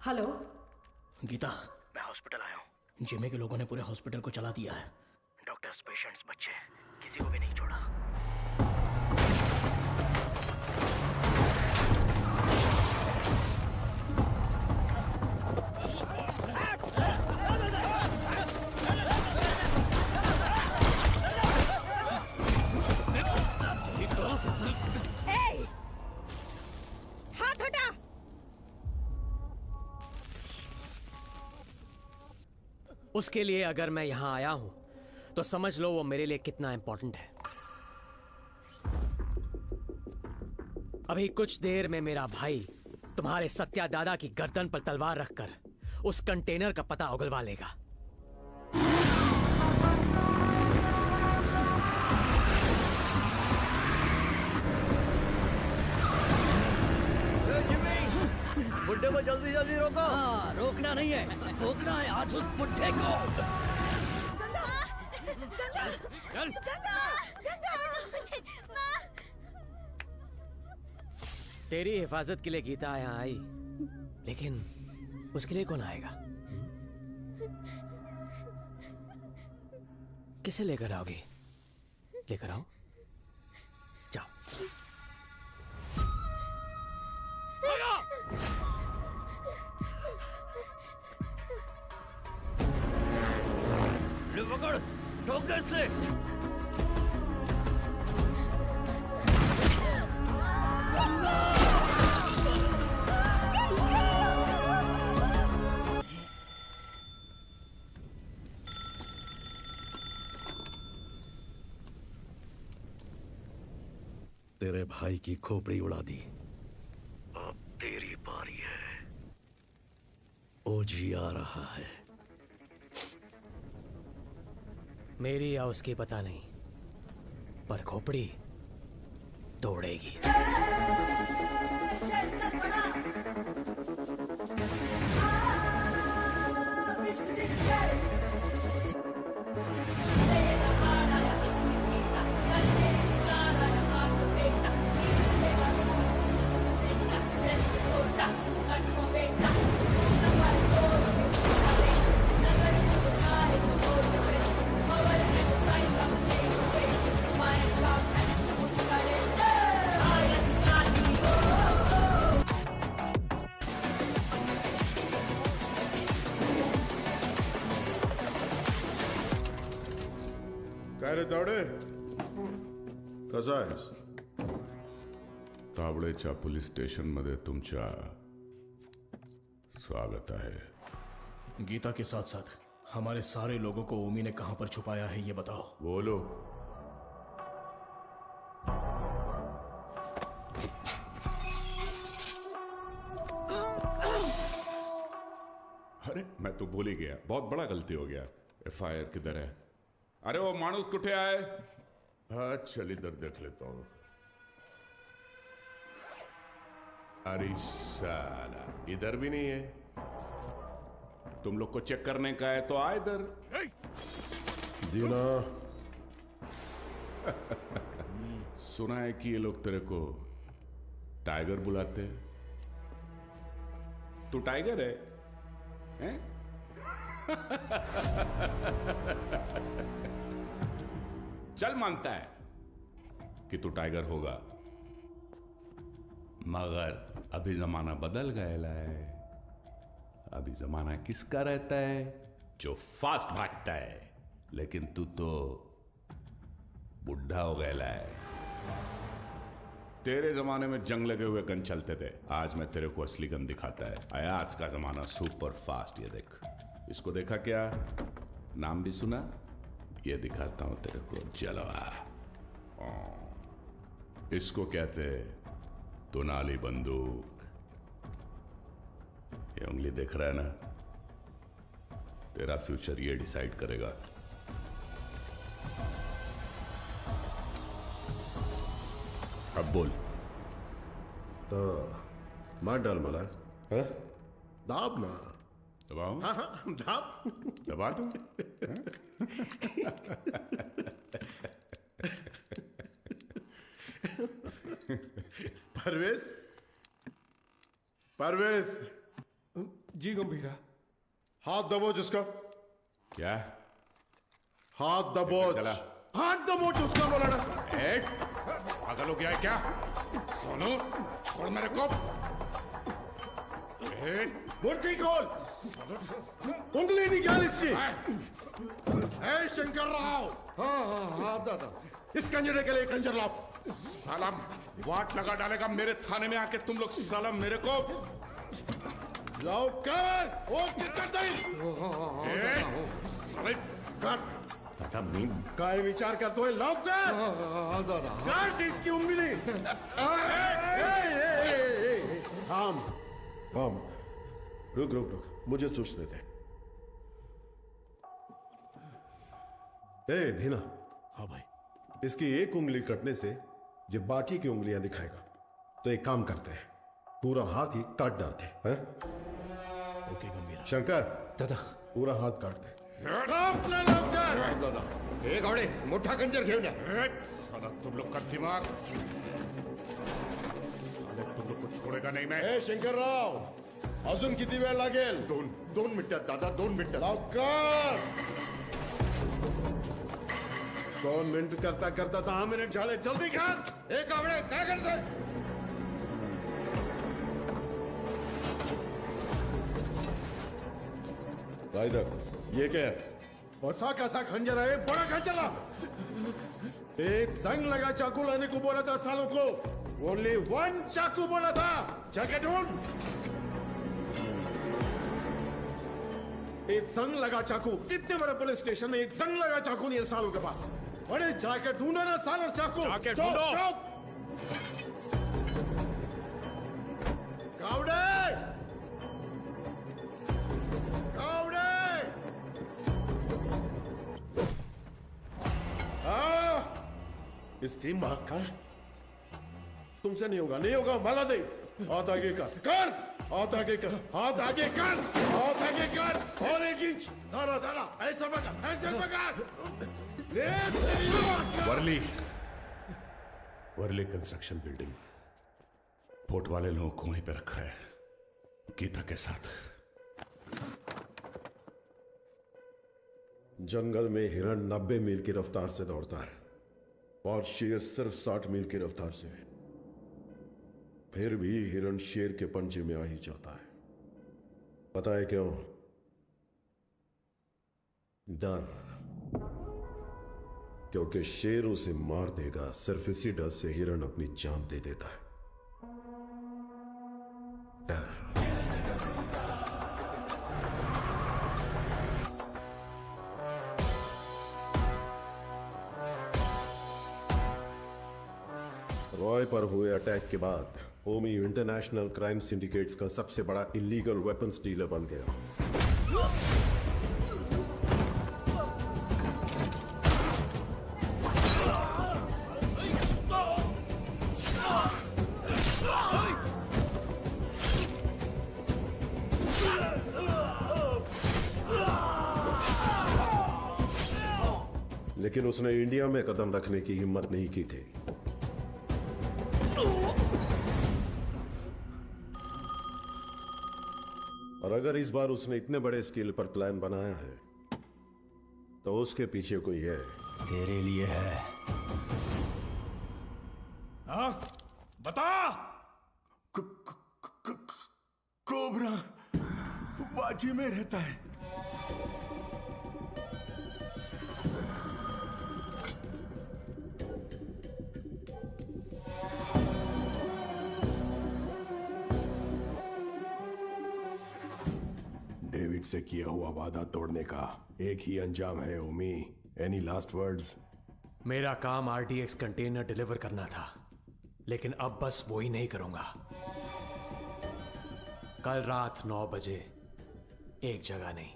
Hello Gita, मैं hospital आया हूँ। जिम्मे के लोगों ने पूरे हॉस्पिटल को चला दिया है। डॉक्टर्स, पेशेंट्स, बच्चे, किसी को भी नहीं छोड़ा। हाथ हटा। उसके लिए अगर मैं यहां आया हूं तो समझ लो वो मेरे लिए कितना इंपॉर्टेंट है। अभी कुछ देर में मेरा भाई तुम्हारे सत्या दादा की गर्दन पर तलवार रखकर उस कंटेनर का पता उगलवा लेगा। बुड्ढे को जल्दी जल्दी रोको। हाँ, रोकना नहीं है, ठोकना है आज उस बुड्ढे को। चल। तेरी हिफाजत के लिए गीता यहाँ आई, लेकिन उसके लिए कौन आएगा? किसे लेकर आओगी? लेकर आओ, जाओ। ले पकड़, ठोकर से। तेरे भाई की खोपड़ी उड़ा दी। अब तेरी बारी है। ओजी आ रहा है। मेरी या उसकी पता नहीं, पर खोपड़ी तोड़ेगी। काय रे तावडे, कसा आहेस? तावडेच्या पोलीस स्टेशन मध्ये तुमच्या स्वागत है। गीता के साथ साथ हमारे सारे लोगों को ओमी ने कहां पर छुपाया है ये बताओ। बोलो। अरे मैं तो बोल ही गया, बहुत बड़ा गलती हो गया। एफआईआर किधर है? अरे वो मानुस कुठे आए? हाँ चल इधर देख लेता हूं। अरे साला इधर भी नहीं है। तुम लोग को चेक करने का है तो आ इधर। जीना सुना है कि ये लोग तेरे को टाइगर बुलाते हैं। तू टाइगर है, हैं? चल मानता है कि तू टाइगर होगा, मगर अभी जमाना बदल गया है। अभी जमाना किसका रहता है? जो फास्ट भागता है। लेकिन तू तो बुढ़ा हो गया है। तेरे जमाने में जंग लगे हुए गन चलते थे, आज मैं तेरे को असली गन दिखाता है। आज का जमाना सुपर फास्ट। ये देख, इसको देखा क्या? नाम भी सुना? ये दिखाता हूं तेरे को जलवा। इसको कहते दुनाली बंदूक। ये उंगली देख रहा है ना? तेरा फ्यूचर ये डिसाइड करेगा। अब बोल। तो मार डाल मला, है? दाब ना। दबाऊं? हाँ हाँ दाब। दबा दूं? परवेश, परवेश। जी गंभीरा। हाथ दबोच उसका। क्या? हाथ दबोच। चला। हाथ दबोच उसका बोला ना। पागल हो गया है क्या? सोनू छोड़ मेरे को। मूर्ति खोल। उंगली निकाल इसकी। ए शंकर राव। हाँ दादा। इस कंजरे के लिए कंजर लाओ। सालम वाट लगा डालेगा मेरे थाने में आके तुम लोग। सालम मेरे को लाओ कर। ओ कितना टाइम? काट। काय विचार करतो है? लाओ कर। काट इसकी उंगली। हम रुक रुक रुक, मुझे सोचने दे। ए धीना। हाँ भाई। इसकी एक उंगली कटने से ये बाकी की उंगलियां दिखाएगा। तो एक काम करते हैं, पूरा हाथ ही काट डालते हैं। ओके गंभीरा। शंकर दादा पूरा हाथ काट दे। दादा हे घोडे मोठा कंजर घेऊन या. साला तुम लोग का दिमाग, साले तुम लोग को छोड़ेगा नहीं मैं. ए शंकरराव, अजून किती वेळ लागेल? दोन मिनिटात दादा, 2 मिनिटात. लवकर. 2 मिनिट करता करता 10 मिनिट झाले. जल्दी कर. हे कावळे काय करतोय? ये क्या है? ऐसा कैसा खंजर है? बड़ा खंजर ला. एक संग लगा चाकू लाने को बोला था सालों को. ओनली 1 चाकू बोला था. जाके ढूंढ. एक संग लगा चाकू. कितने बड़े पुलिस स्टेशन में एक संग लगा चाकू नहीं है सालों के पास. अरे जाके ढूंढो ना सालों चाकू. जाके ढूंढो. कावड़े, इसकी मां का तुमसे नहीं होगा, नहीं होगा. मला दे. हाथ आगे कर. हाथ आगे कर. हाथ आगे कर. हाथ आगे कर. और एक इंच. सारा सारा ऐसा पकड़, ऐसे पकड़. Worli construction building. पोर्ट वाले लोगों को वहीं पे रखा है, गीता के साथ. जंगल में हिरण 90 मील की रफ्तार से दौड़ता है और शेर सिर्फ 60 मील की रफ्तार से. फिर भी हिरण शेर के पंजे में आ ही जाता है. पता है क्यों? डर. क्योंकि शेर उसे मार देगा. सिर्फ इसी डर से हिरण अपनी जान दे देता है. डर. रॉय पर हुए अटैक के बाद ओमी इंटरनेशनल क्राइम सिंडिकेट्स का सबसे बड़ा इलीगल वेपन्स डीलर बन गया. लेकिन उसने इंडिया में कदम रखने की हिम्मत नहीं की थी. और अगर इस बार उसने इतने बड़े स्केल पर प्लान बनाया है तो उसके पीछे कोई है. तेरे लिए है. हाँ बता. कोबरा बाजी में रहता है. डेविड से किया हुआ वादा तोड़ने का एक ही अंजाम है ओमी. Any last words? मेरा काम आरडीएक्स कंटेनर डिलीवर करना था, लेकिन अब बस वो ही नहीं करूंगा. कल रात 9 बजे एक जगह नहीं,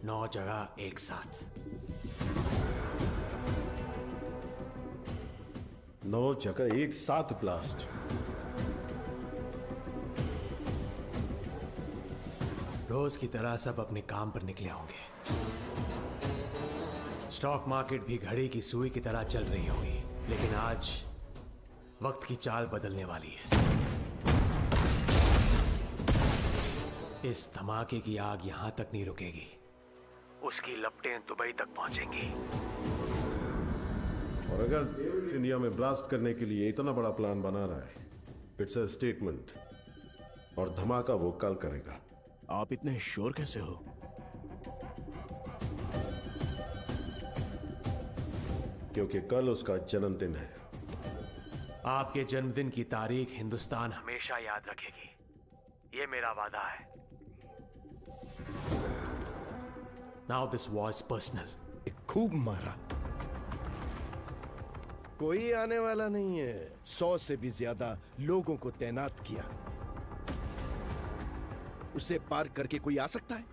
9 जगह एक साथ. 9 जगह एक साथ ब्लास्ट. रोज की तरह सब अपने काम पर निकले होंगे. स्टॉक मार्केट भी घड़ी की सुई की तरह चल रही होगी, लेकिन आज वक्त की चाल बदलने वाली है. इस धमाके की आग यहां तक नहीं रुकेगी, उसकी लपटें दुबई तक पहुंचेंगी। और अगर इंडिया में ब्लास्ट करने के लिए इतना बड़ा प्लान बना रहा है, इट्स अ स्टेटमेंट, और धमाका वो कल करेगा। आप इतने श्योर कैसे हो? क्योंकि कल उसका जन्मदिन है। आपके जन्मदिन की तारीख हिंदुस्तान हमेशा याद रखेगी, ये मेरा वादा है। Now this was personal. खूब मारा, कोई आने वाला नहीं है। 100 से भी ज्यादा लोगों को तैनात किया। उसे पार करके कोई आ सकता है?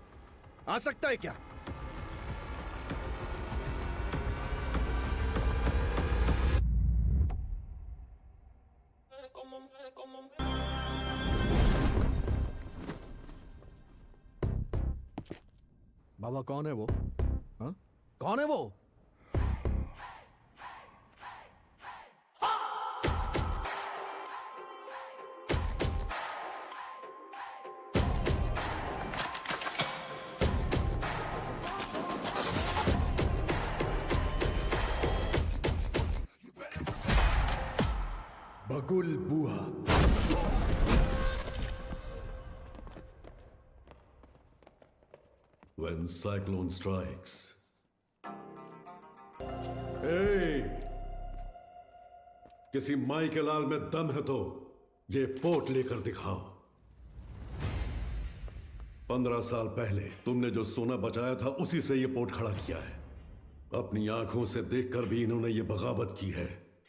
आ सकता है क्या? बाबा कौन है वो? हाँ? कौन है वो? बगुल बुआ। When cyclone strikes. Hey! किसी माई के लाल में दम है तो ये पोट लेकर दिखाओ। 15 साल पहले तुमने जो सोना बचाया था उसी से ये पोट खड़ा किया है। अपनी आंखों से देखकर भी इन्होंने ये बगावत की है।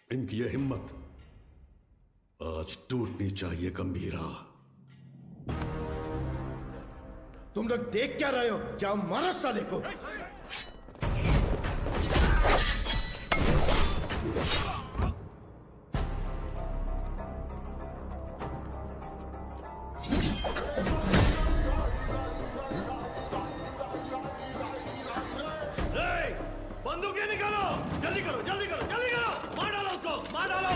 इनकी ये हिम्मत आज टूटनी चाहिए गंभीरा। तुम लोग देख क्या रहे हो? जाओ मारो साले को। बंदूकें निकालो, जल्दी करो, जल्दी करो, जल्दी करो, मार डालो उसको, मार डालो।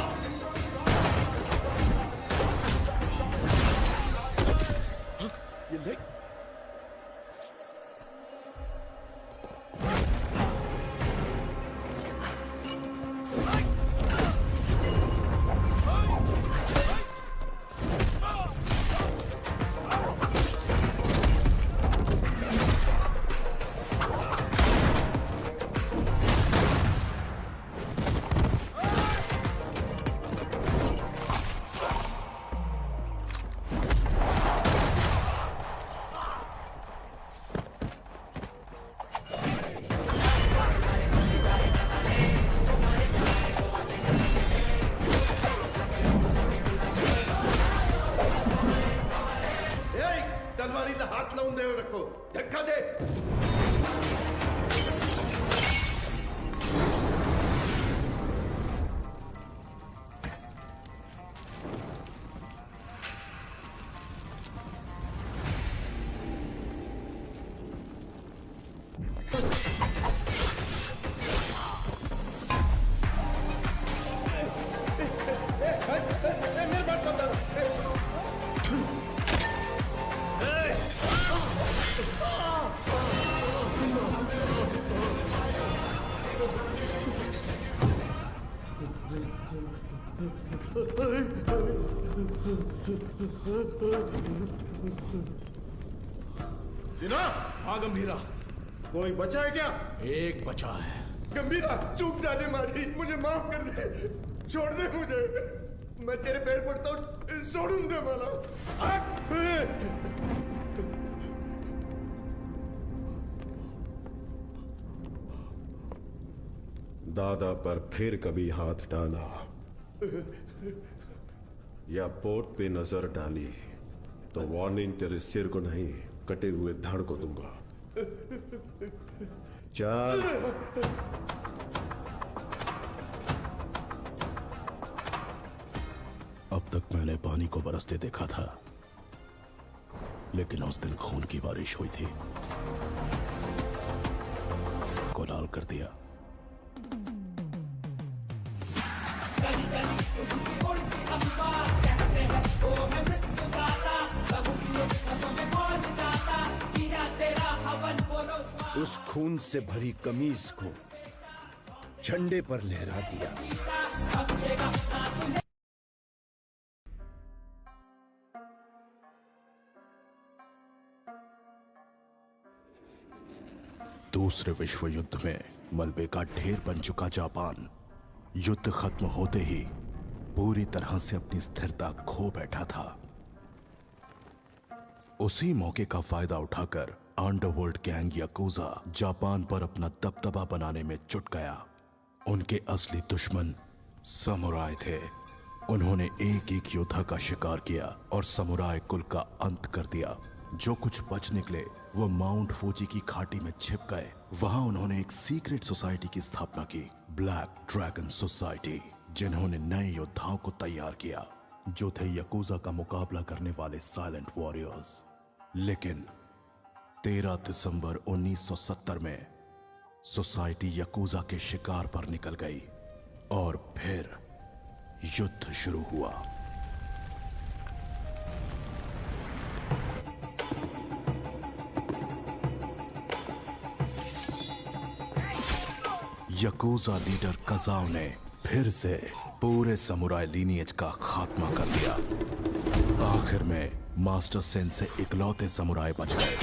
ये देख, तलवारीला हात लावून देऊ नको, धक्का दे। जीना, हाँ गंभीरा, कोई बचा है क्या? एक बचा है। गंभीरा, चूक जाने मारी, मुझे माफ कर दे, छोड़ दे मुझे, मैं तेरे पैर पड़ता हूँ, छोड़ूं दे मला। दादा पर फिर कभी हाथ डाला या पोर्ट पे नजर डाली तो वार्निंग तेरे सिर को नहीं, कटे हुए धड़ को दूंगा। चल। अब तक मैंने पानी को बरसते देखा था, लेकिन उस दिन खून की बारिश हुई थी, को लाल कर दिया। गली गली उसकी उल्टी अखबार कहते हैं वो है मृत्युदाता, बहु की में उस खून से भरी कमीज को झंडे पर लहरा दिया। दूसरे विश्व युद्ध में मलबे का ढेर बन चुका जापान युद्ध खत्म होते ही पूरी तरह से अपनी स्थिरता खो बैठा था। उसी मौके का फायदा उठाकर अंडरवर्ल्ड गैंग याकुजा जापान पर अपना दबदबा बनाने में जुट गया। उनके असली दुश्मन समुराय थे। उन्होंने एक एक योद्धा का शिकार किया और समुराय कुल का अंत कर दिया। जो कुछ बच निकले वो माउंट फूजी की घाटी में छिप गए। वहां उन्होंने एक सीक्रेट सोसाइटी की स्थापना की, ब्लैक ड्रैगन सोसाइटी, जिन्होंने नए योद्धाओं को तैयार किया जो थे याकुजा का मुकाबला करने वाले साइलेंट वॉरियर्स। लेकिन 13 दिसंबर 1970 में सोसाइटी याकुजा के शिकार पर निकल गई और फिर युद्ध शुरू हुआ। याकुजा लीडर कजाओ ने फिर से पूरे समुराय लीनिएज का खात्मा कर दिया। आखिर में मास्टर सेन से इकलौते समुराय बच गए।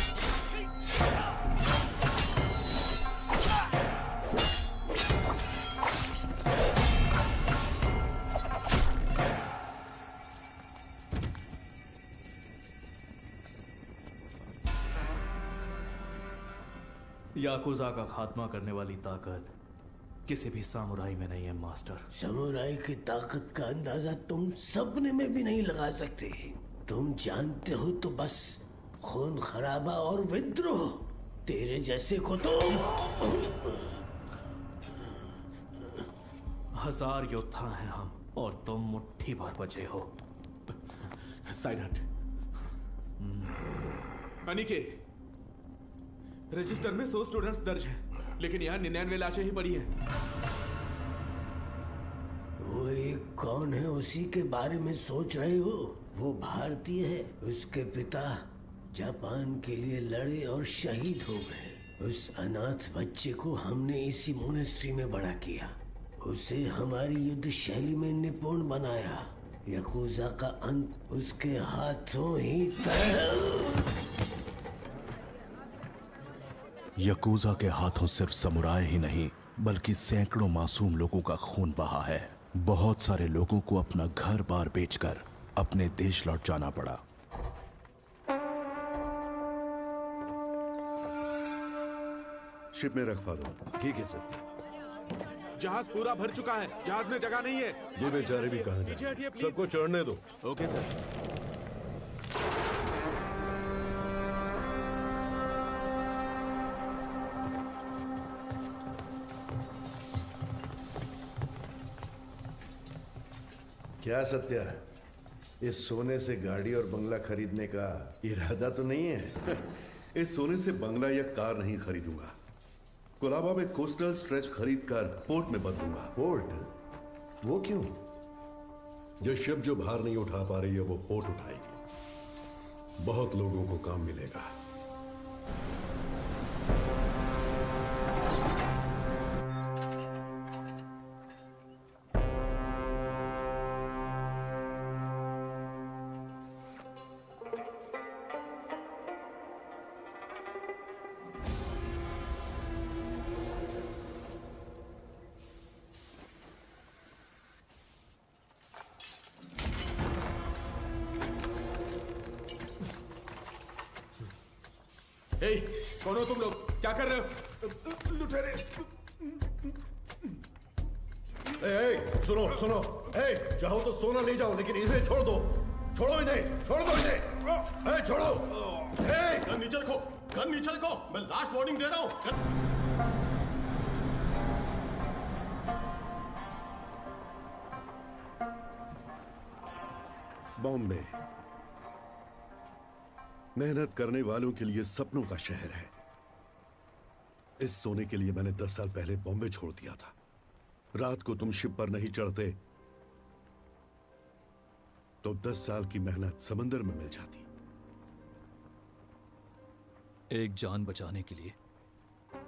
याकुजा का खात्मा करने वाली ताकत किसी भी सामुराई में नहीं है मास्टर। समुराई की ताकत का अंदाजा तुम सपने में भी नहीं लगा सकते। तुम जानते हो तो बस खून खराबा और विद्रोह। तेरे जैसे को तो 1000 योद्धा हैं हम और तुम मुट्ठी भर बचे हो। साइड हट। अनिके, रजिस्टर में 100 स्टूडेंट्स दर्ज हैं, लेकिन यहाँ 99 लाशें ही पड़ी हैं। वो एक कौन है उसी के बारे में सोच रहे हो? वो भारतीय है। उसके पिता जापान के लिए लड़े और शहीद हो गए। उस अनाथ बच्चे को हमने इसी मोनेस्ट्री में बड़ा किया। उसे हमारी युद्ध शैली में निपुण बनाया। याकुजा का अंत उसके हाथों ही तय। याकुजा के हाथों सिर्फ समुराय ही नहीं बल्कि सैकड़ों मासूम लोगों का खून बहा है। बहुत सारे लोगों को अपना घर बार बेचकर अपने देश लौट जाना पड़ा। शिप में रखवा दो। ठीक है सर। जहाज पूरा भर चुका है, जहाज में जगह नहीं है। ये बेचारे भी कहाँ पीछे हटिए प्लीज। सबको चढ़ने दो। Okay sir. क्या सत्या, इस सोने से गाड़ी और बंगला खरीदने का इरादा तो नहीं है? इस सोने से बंगला या कार नहीं खरीदूंगा। कोलाबा में कोस्टल स्ट्रेच खरीद कर पोर्ट में बदलूंगा। पोर्ट? वो क्यों? जो शिप जो भार नहीं उठा पा रही है वो पोर्ट उठाएगी। बहुत लोगों को काम मिलेगा। ए, कौन हो तुम लोग? क्या कर रहे हो? लुटेरे। सुनो सुनो, चाहो तो सोना ले जाओ लेकिन इसे छोड़ दो। छोड़ो इन्हें, छोड़ दो इन्हें। छोड़ो। गन नीचे रखो, गन नीचे रखो। मैं लास्ट वार्निंग दे रहा हूं। बॉम्बे मेहनत करने वालों के लिए सपनों का शहर है। इस सोने के लिए मैंने 10 साल पहले बॉम्बे छोड़ दिया था। रात को तुम शिप पर नहीं चढ़ते तो 10 साल की मेहनत समंदर में मिल जाती। एक जान बचाने के लिए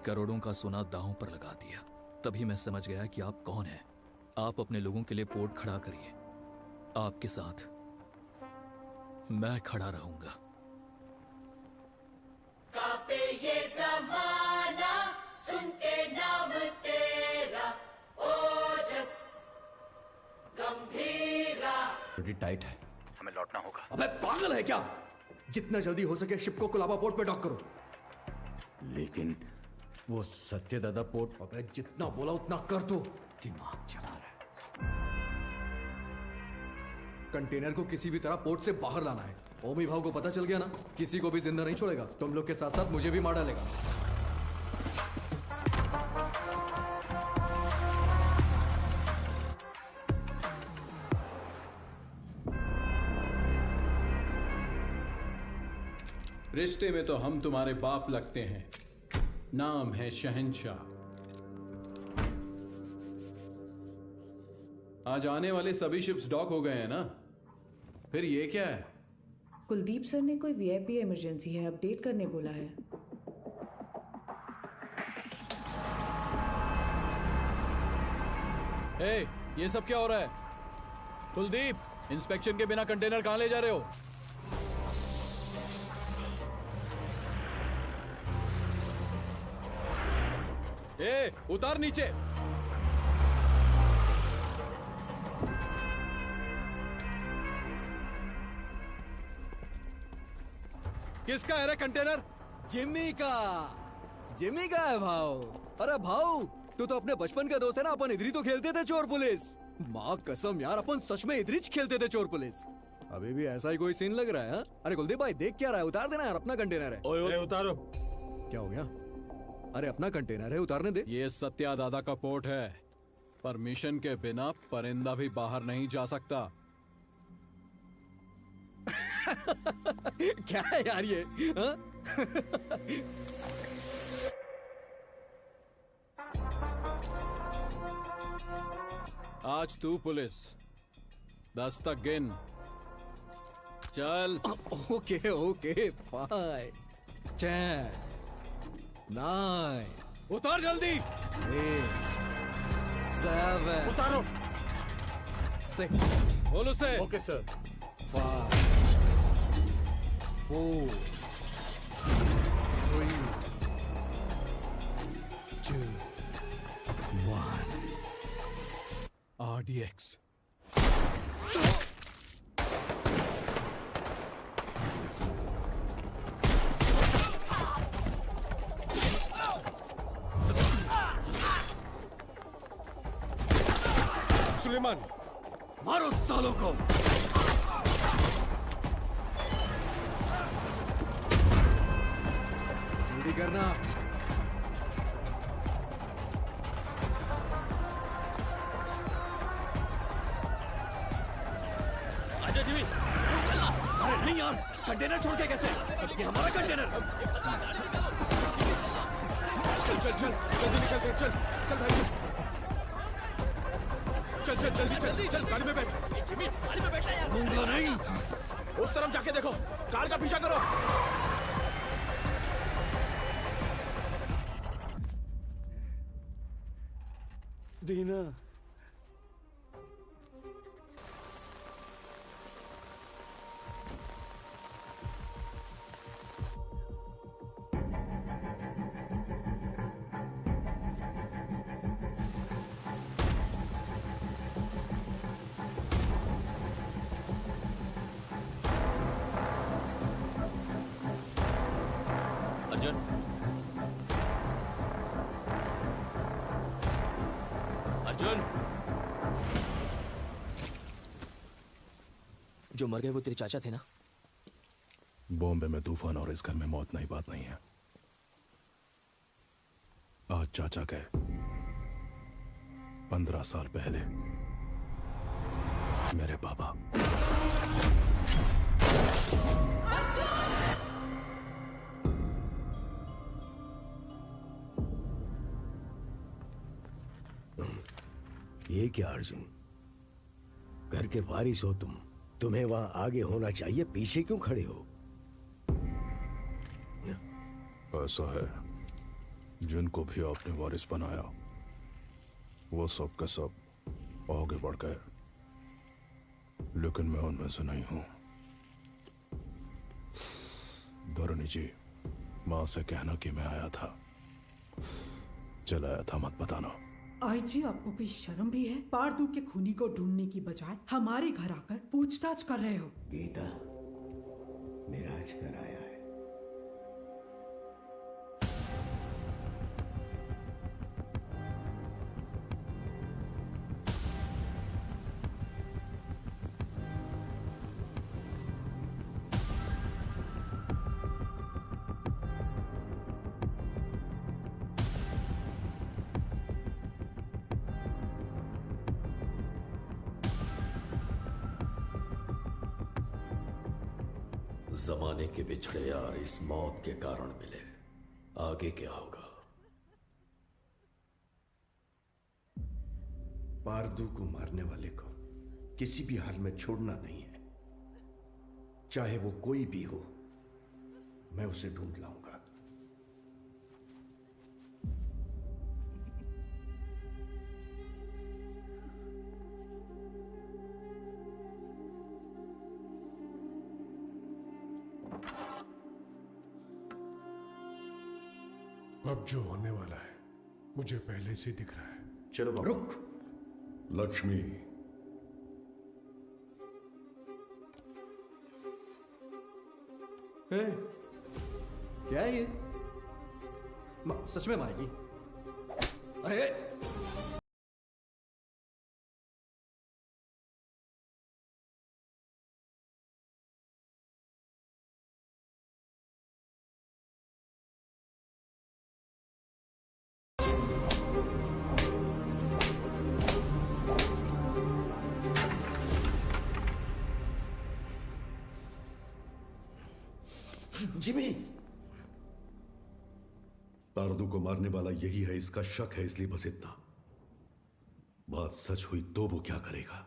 करोड़ों का सोना दांव पर लगा दिया। तभी मैं समझ गया कि आप कौन हैं। आप अपने लोगों के लिए पोर्ट खड़ा करिए, आपके साथ मैं खड़ा रहूंगा। कांपे ये ज़माना सुन के नाम तेरा, ओजस गंभीरा। बड़ी टाइट है, हमें लौटना होगा। अबे पागल है क्या? जितना जल्दी हो सके शिप को कुलाबा पोर्ट पे डॉक करो। लेकिन वो सत्यदादा पोर्ट, अबे जितना बोला उतना कर दो। दिमाग चला रहा है। कंटेनर को किसी भी तरह पोर्ट से बाहर लाना है। ओमी भाव को पता चल गया ना, किसी को भी जिंदा नहीं छोड़ेगा। तुम लोग के साथ साथ मुझे भी मार डालेगा। रिश्ते में तो हम तुम्हारे बाप लगते हैं, नाम है शहंशाह। आज आने वाले सभी शिप्स डॉक हो गए हैं ना? फिर ये क्या है? कुलदीप सर ने कोई वीआईपी इमरजेंसी है अपडेट करने बोला है। ए, ये सब क्या हो रहा है? कुलदीप, इंस्पेक्शन के बिना कंटेनर कहां ले जा रहे हो? ए, उतार नीचे। किसका है रे कंटेनर? जिम्मी का। जिम्मी का है भाव। अरे भाव, तू तो अपने बचपन का दोस्त है ना। अपन इधर ही तो खेलते थे चोर पुलिस। माँ कसम यार, अपन सच में इधर ही खेलते थे चोर पुलिस। अभी भी ऐसा ही कोई सीन लग रहा है हा? अरे कुलदीप भाई देख क्या रहा है? उतार देना यार, अपना कंटेनर है। ओए उतारो। क्या हो गया? अरे अपना कंटेनर है, उतारने दे। ये सत्या दादा का पोर्ट है। परमिशन के बिना परिंदा भी बाहर नहीं जा सकता। क्या है यार ये हा? आज तू पुलिस 10 तक गिन। चल। Okay okay, 5 10 9। उतार जल्दी। 8 7। उतारो। 6। बोलो से। Okay sir. 5 4 3 2 1। RDX। सुलेमान, मारो सालों को। जल्दी करना। आजा जिमी, चलना। अरे नहीं यार, कंटेनर छोड़ के कैसे? ये हमारा कंटेनर। चल चल चल, जल्दी निकलते हैं। चल चल भाई, चल चल जल्दी चल चल, गाड़ी में बैठ। जिमी, गाड़ी में बैठा यार। मुंगा नहीं। उस तरफ जाके देखो, कार का पीछा करो। दीना, अर्जुन, अर्जुन, जो मर गए वो तेरे चाचा थे ना? बॉम्बे में तूफान और इस घर में मौत नई बात नहीं है। आज चाचा गए 15 साल पहले मेरे पापा। ये क्या अर्जुन, घर के वारिस हो तुम, तुम्हें वहां आगे होना चाहिए, पीछे क्यों खड़े हो? ऐसा है जिनको भी आपने वारिस बनाया वो सब के सब आगे बढ़ गए, लेकिन मैं उनमें से नहीं हूं। धरणी जी, मां से कहना कि मैं आया था, चला आया था मत बताना। आईजी, आपको कोई शर्म भी है? पारदू के खूनी को ढूंढने की बजाय हमारे घर आकर पूछताछ कर रहे हो। गीता, मेरा घर आया है। जमाने के बिछड़े यार इस मौत के कारण मिले, आगे क्या होगा? पारदू को मारने वाले को किसी भी हाल में छोड़ना नहीं है, चाहे वो कोई भी हो। मैं उसे ढूंढ लाऊंगा। अब जो होने वाला है मुझे पहले से दिख रहा है। चलो बाबा। रुक लक्ष्मी, क्या है ये? सच में मारेगी? अरे जिमी, पारदू को मारने वाला यही है, इसका शक है, इसलिए बस इतना। बात सच हुई तो वो क्या करेगा?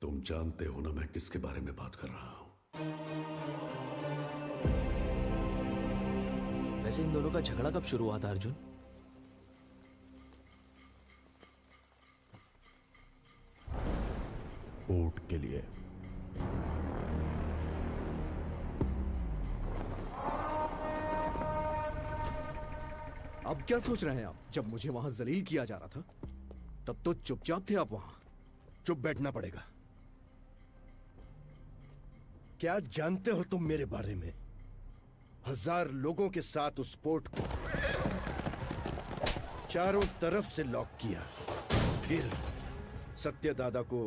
तुम जानते हो ना मैं किसके बारे में बात कर रहा हूं। वैसे इन दोनों का झगड़ा कब शुरू हुआ था अर्जुन? पोर्ट के लिए। अब क्या सोच रहे हैं आप? जब मुझे वहां जलील किया जा रहा था तब तो चुपचाप थे आप वहां। चुप बैठना पड़ेगा। क्या जानते हो तुम मेरे बारे में? 1000 लोगों के साथ उस पोर्ट को चारों तरफ से लॉक किया, फिर सत्यदादा को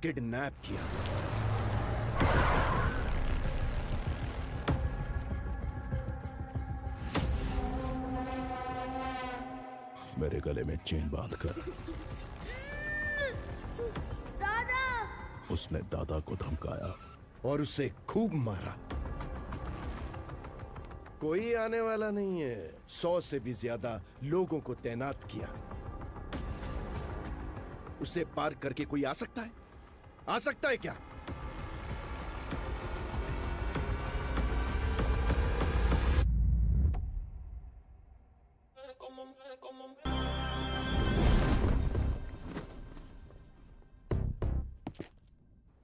किडनैप किया। मेरे गले में चेन बांधकर दादा! उसने दादा को धमकाया और उसे खूब मारा। कोई आने वाला नहीं है। 100 से भी ज्यादा लोगों को तैनात किया। उसे पार करके कोई आ सकता है? आ सकता है क्या?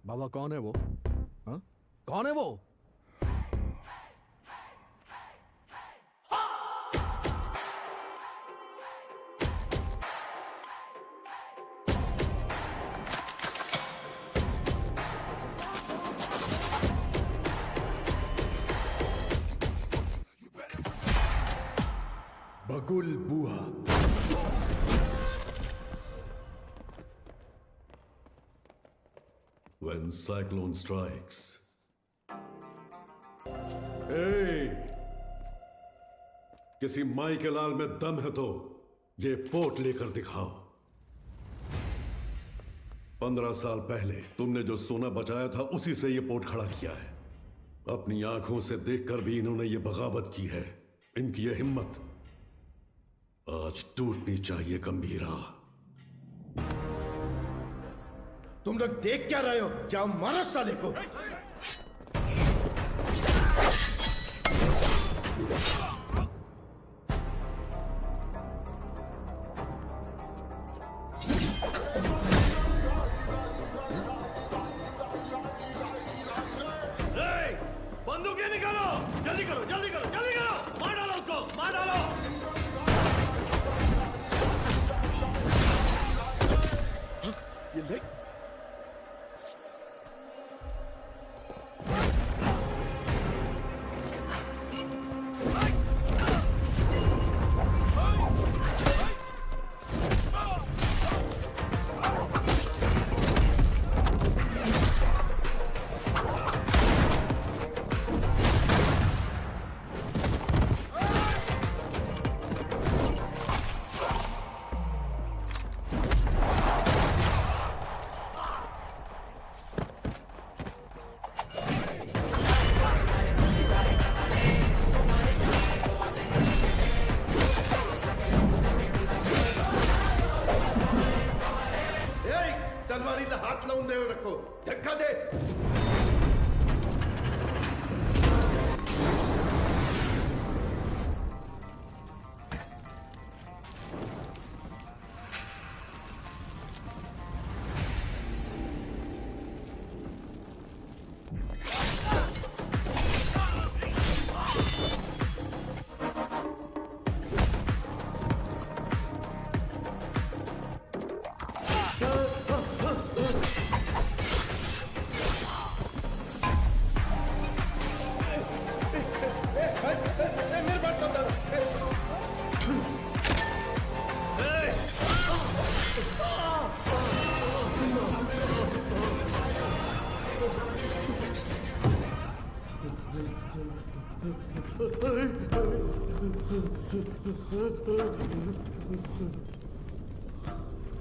बाबा कौन है वो? हाँ? कौन है वो? बगुल बुआ। When cyclone strikes. Hey! किसी माई के लाल में दम है तो ये पोर्ट लेकर दिखाओ। 15 साल पहले तुमने जो सोना बचाया था उसी से ये पोर्ट खड़ा किया है। अपनी आंखों से देखकर भी इन्होंने ये बगावत की है। इनकी ये हिम्मत आज टूटनी चाहिए गंभीरा। तुम लोग देख क्या रहे हो? जाओ मारो साले को। बंदूकें निकालो, जल्दी करो, जल्दी करो, जल्दी करो, मार डालो उसको, मार डालो। ये ले। हाथ लाऊं दे रखो, धक्का दे।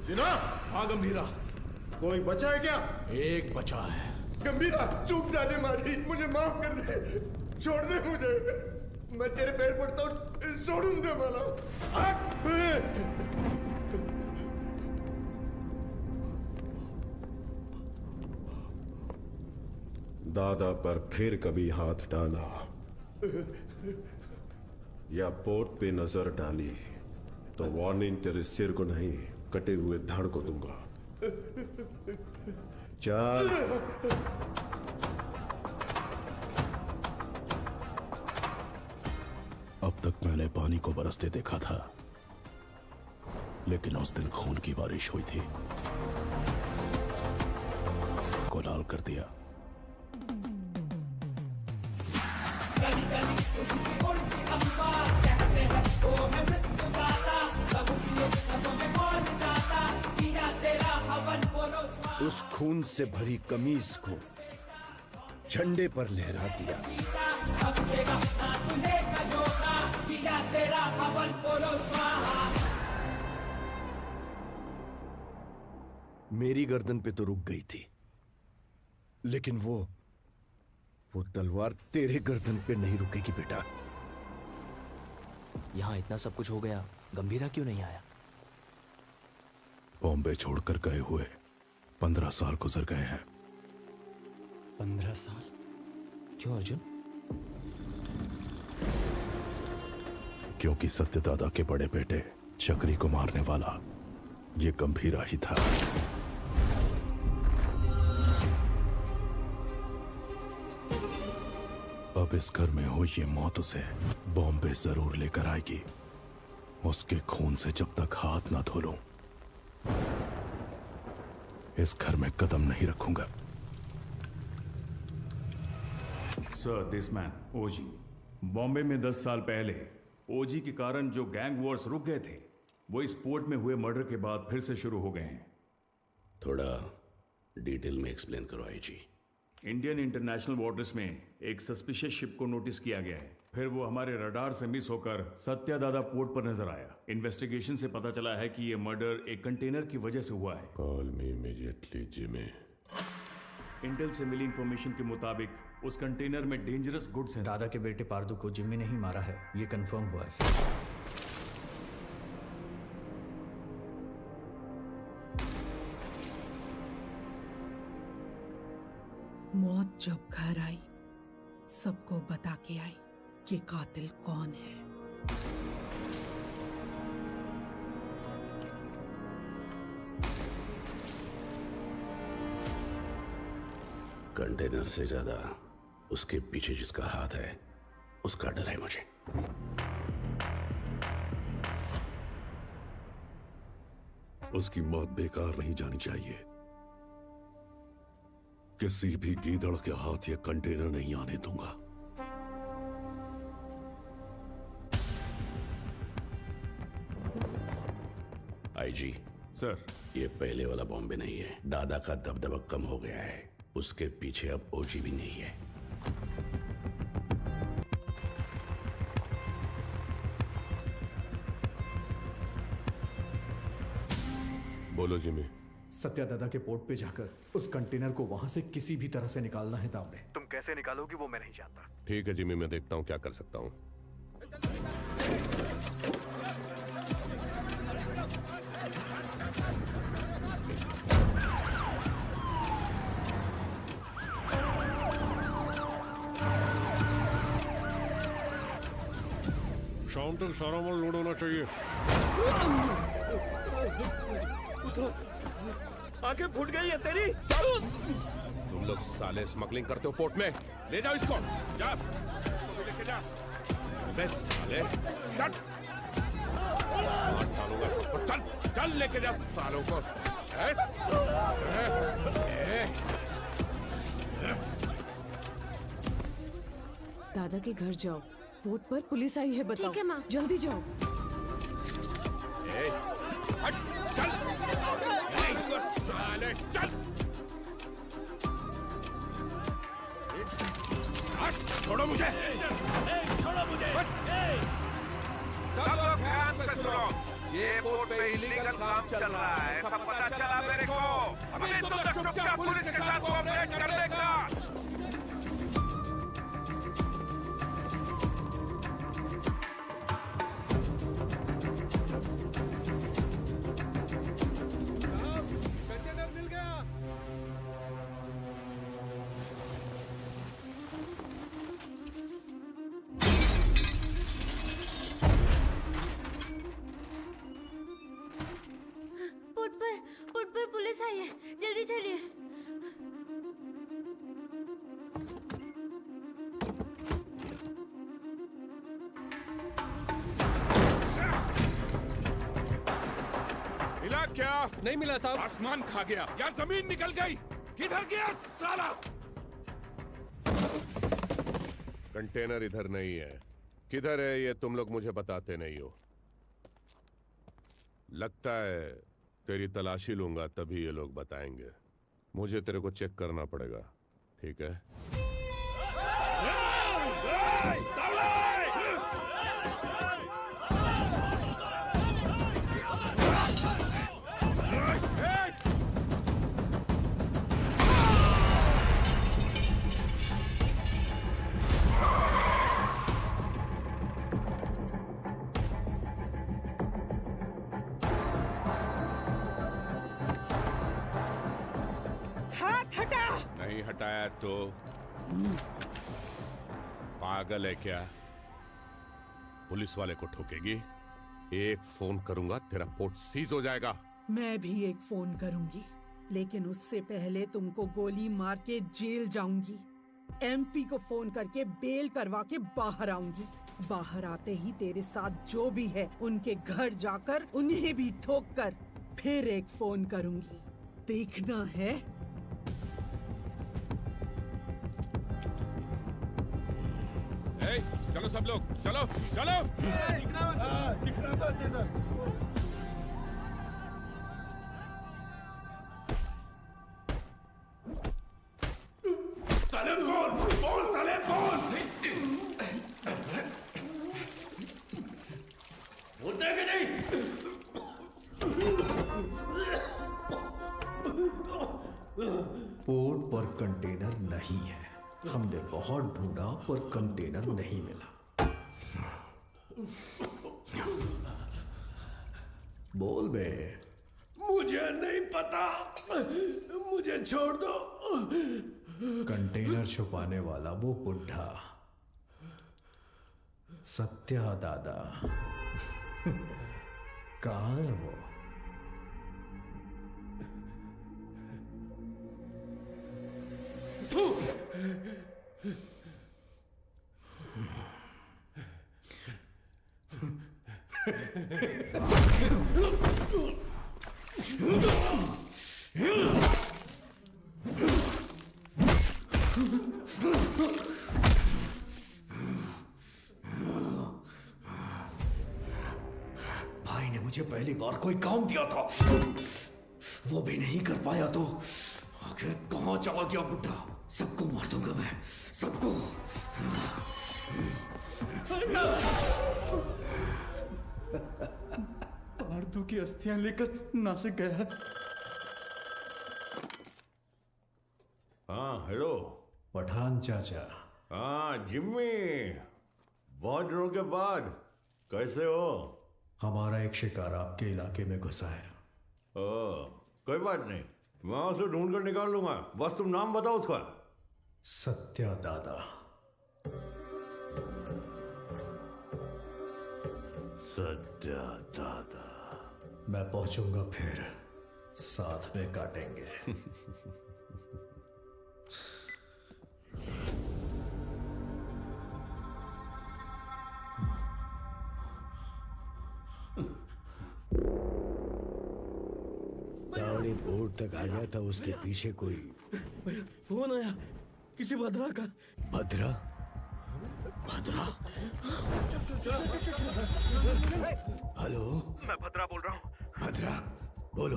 जिना, हाँ गंभीरा, कोई बचा है क्या? एक बचा है। गंभीरा, चूक जाने मारी, मुझे माफ कर दे, छोड़ दे मुझे, मैं तेरे पैर पड़ता हूँ, छोड़ूं दे मला। दादा पर फिर कभी हाथ डाला या पोर्ट पे नजर डाली तो वार्निंग तेरे सिर को नहीं, कटे हुए धड़ को दूंगा। चल। अब तक मैंने पानी को बरसते देखा था, लेकिन उस दिन खून की बारिश हुई थी, को लाल कर दिया। उस खून से भरी कमीज को झंडे पर लहरा दिया। मेरी गर्दन पे तो रुक गई थी, लेकिन वो तलवार तेरे गर्दन पे नहीं रुकेगी बेटा। यहाँ इतना सब कुछ हो गया, गंभीरा क्यों नहीं आया? बॉम्बे छोड़कर गए हुए 15 साल गुजर गए हैं। 15 साल? क्यों अर्जुन? क्योंकि सत्यदादा के बड़े बेटे चक्री को मारने वाला ये गंभीरा ही था। अब इस घर में हुई ये मौत उसे बॉम्बे जरूर लेकर आएगी। उसके खून से जब तक हाथ ना धो लूं, इस घर में कदम नहीं रखूंगा। सर, दिस मैन ओजी बॉम्बे में 10 साल पहले ओजी के कारण जो गैंग वॉर्स रुक गए थे, वो इस पोर्ट में हुए मर्डर के बाद फिर से शुरू हो गए हैं। थोड़ा डिटेल में एक्सप्लेन करो आईजी। इंडियन इंटरनेशनल वाटर्स में एक सस्पिशियस शिप को नोटिस किया गया है। फिर वो हमारे रडार से मिस होकर सत्यादादा पोर्ट पर नजर आया। इन्वेस्टिगेशन से पता चला है कि ये मर्डर एक कंटेनर की वजह से हुआ है। Call me immediately Jimmy. Intel से मिली इंफॉर्मेशन के मुताबिक उस कंटेनर में डेंजरस गुड्स हैं। दादा के बेटे पारदू को जिम्मी ने ही मारा है, ये कंफर्म हुआ है सर। मौत जब घर आई, सबको बता के आई कि कातिल कौन है। कंटेनर से ज्यादा उसके पीछे जिसका हाथ है उसका डर है मुझे। उसकी मौत बेकार नहीं जानी चाहिए। किसी भी गीदड़ के हाथ ये कंटेनर नहीं आने दूंगा। आईजी सर, ये पहले वाला बॉम्बे नहीं है। दादा का दबदबा कम हो गया है। उसके पीछे अब ओजी भी नहीं है। बोलो जिमी। सत्या दादा के पोर्ट पे जाकर उस कंटेनर को वहां से किसी भी तरह से निकालना है तावड़े। तुम कैसे निकालोगी वो मैं नहीं जानता। ठीक है जिमी, मैं देखता हूँ क्या कर सकता हूँ। शाम तक सारा माल लोड होना चाहिए। आंखें फूट गई है तेरी। तुम लोग साले स्मगलिंग करते हो पोर्ट में। ले जाओ इसको, जा इसको भी लेके जा। बे साले चल, मार डालूंगा सबको। चल चल लेके जा सालों को। दादा के घर जाओ, पोर्ट पर पुलिस आई है, बताओ। ठीक है माँ। जल्दी जाओ। हट, चल इनको साले, चल हट, छोड़ो मुझे, छोड़ो मुझे। सब लोग ध्यान से सुनो, ये पोर्ट पे इलीगल काम चल रहा है, सब पता चला मेरे को। अभी तुम लोग चुपचाप पुलिस के साथ कोऑपरेट कर देगा। पोर्ट पर पुलिस आई है, जल्दी चलिए। मिला क्या? नहीं मिला साहब। आसमान खा गया या जमीन निकल गई? किधर गया साला? कंटेनर इधर नहीं है। किधर है ये तुम लोग मुझे बताते नहीं हो। लगता है तेरी तलाशी लूंगा तभी ये लोग बताएंगे। मुझे तेरे को चेक करना पड़ेगा, ठीक है? नहीं हटाया तो पागल है क्या? पुलिस वाले को ठोकेगी? एक फोन करूंगा तेरा पोर्ट सीज हो जाएगा। मैं भी एक फोन करूंगी, लेकिन उससे पहले तुमको गोली मार के जेल जाऊंगी। एमपी को फोन करके बेल करवा के बाहर आऊंगी। बाहर आते ही तेरे साथ जो भी है उनके घर जाकर उन्हें भी ठोक कर फिर एक फोन करूंगी। देखना है? चलो सब लोग, चलो चलो। दिखना तो इधर। साले बोल साले बोल। बोलते कि नहीं? पोर्ट पर कंटेनर नहीं है। हमने बहुत ढूंढा पर कंटेनर नहीं मिला। बोल बे। मुझे नहीं पता, मुझे छोड़ दो। कंटेनर छुपाने वाला वो बुढ़ा सत्या दादा कहाँ है वो? तू भाई ने मुझे पहली बार कोई काम दिया था, वो भी नहीं कर पाया तो आखिर कहां चला गया बुड्ढा? सबको मार दूंगा मैं, सबको। पार्दू की अस्थियां लेकर नासिक गया है। हाँ हेलो पठान चाचा। हाँ जिम्मी, बहुत दिनों के बाद कैसे हो? हमारा एक शिकार आपके इलाके में घुसा है। कोई बात नहीं, मैं उसे ढूंढ कर निकाल लूंगा, बस तुम नाम बताओ उसका। सत्या दादा। सत्या दादा। मैं पहुंचूंगा फिर साथ में काटेंगे। गाड़ी बोर्ड तक आ गया था, उसके पीछे कोई फोन आया किसी भद्रा का। भद्रा? भद्रा? हेलो, मैं भद्रा बोल रहा हूँ। भद्रा बोलो।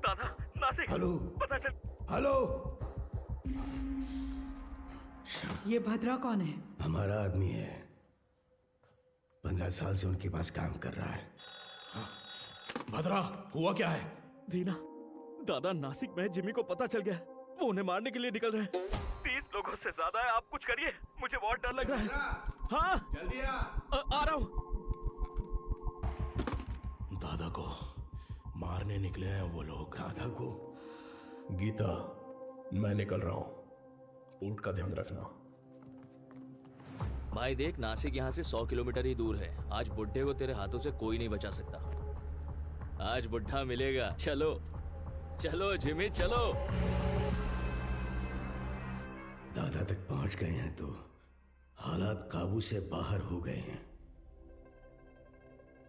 दादा नासिक। हेलो, पता चल। हेलो। ये भद्रा कौन है? हमारा आदमी है, 15 साल से उनके पास काम कर रहा है। भद्रा, हुआ क्या है? दीना, दादा नासिक में जिमी को पता चल गया, वो उन्हें मारने के लिए निकल रहे हैं। 30 लोगों से ज्यादा है, आप कुछ करिए, मुझे बहुत डर लग रहा है। हाँ जल्दी आ रहा हूँ। दादा को मारने निकले हैं वो लोग। दादा को? गीता, मैं निकल रहा हूँ, ऊँट का ध्यान रखना। भाई देख, नासिक यहाँ से 100 किलोमीटर ही दूर है। आज बुड्ढे को तेरे हाथों से कोई नहीं बचा सकता। आज बुड्ढा मिलेगा। चलो चलो जिमी चलो। दादा तक पहुंच गए हैं तो हालात काबू से बाहर हो गए हैं।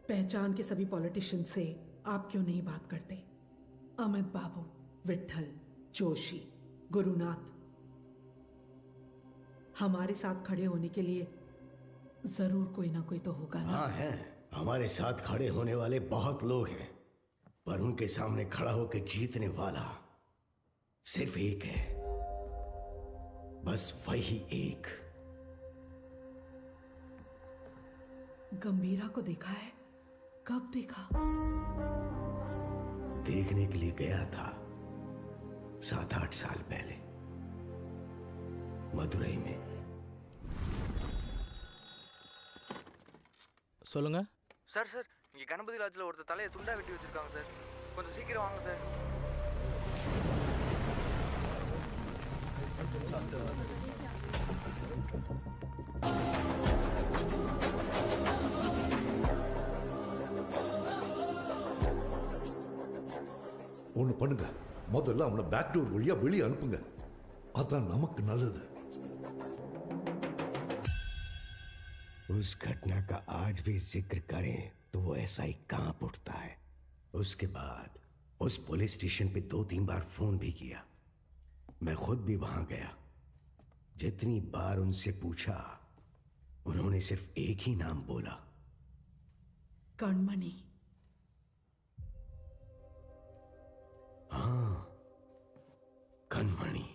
पहचान के सभी पॉलिटिशियन से आप क्यों नहीं बात करते? अमित बाबू, विट्ठल, जोशी, गुरुनाथ, हमारे साथ खड़े होने के लिए जरूर कोई ना कोई तो होगा ना? हाँ है, हमारे साथ खड़े होने वाले बहुत लोग हैं, पर उनके सामने खड़ा होकर जीतने वाला सिर्फ एक है, बस वही एक। गंभीरा को देखा है? कब देखा? देखने के लिए गया था 7-8 साल पहले मदुरई में। சொல்லுங்க சார் சார், இங்க கணபதி லாட்ஜ்ல ஒருத்தர் தலையை துண்டா வெட்டி வச்சிருக்காங்க சார், கொஞ்சம் சீக்கிரம் வாங்க சார். ஒண்ணு பண்ணுங்க, முதல்ல அவனை பேக் டோர் வழியா வெளியே அனுப்புங்க, அதான் நமக்கு நல்லது। उस घटना का आज भी जिक्र करें तो वो ऐसा ही कांप उठता है। उसके बाद उस पुलिस स्टेशन पे 2-3 बार फोन भी किया, मैं खुद भी वहां गया। जितनी बार उनसे पूछा, उन्होंने सिर्फ एक ही नाम बोला, कणमणि। हाँ, कणमणि।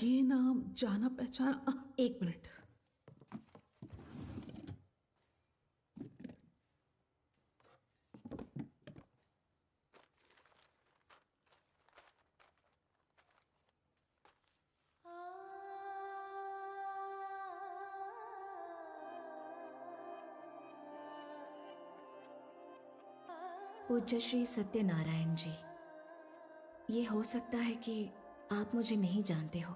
ये नाम जाना पहचाना। एक मिनट। पूज्य श्री सत्यनारायण जी, ये हो सकता है कि आप मुझे नहीं जानते हो,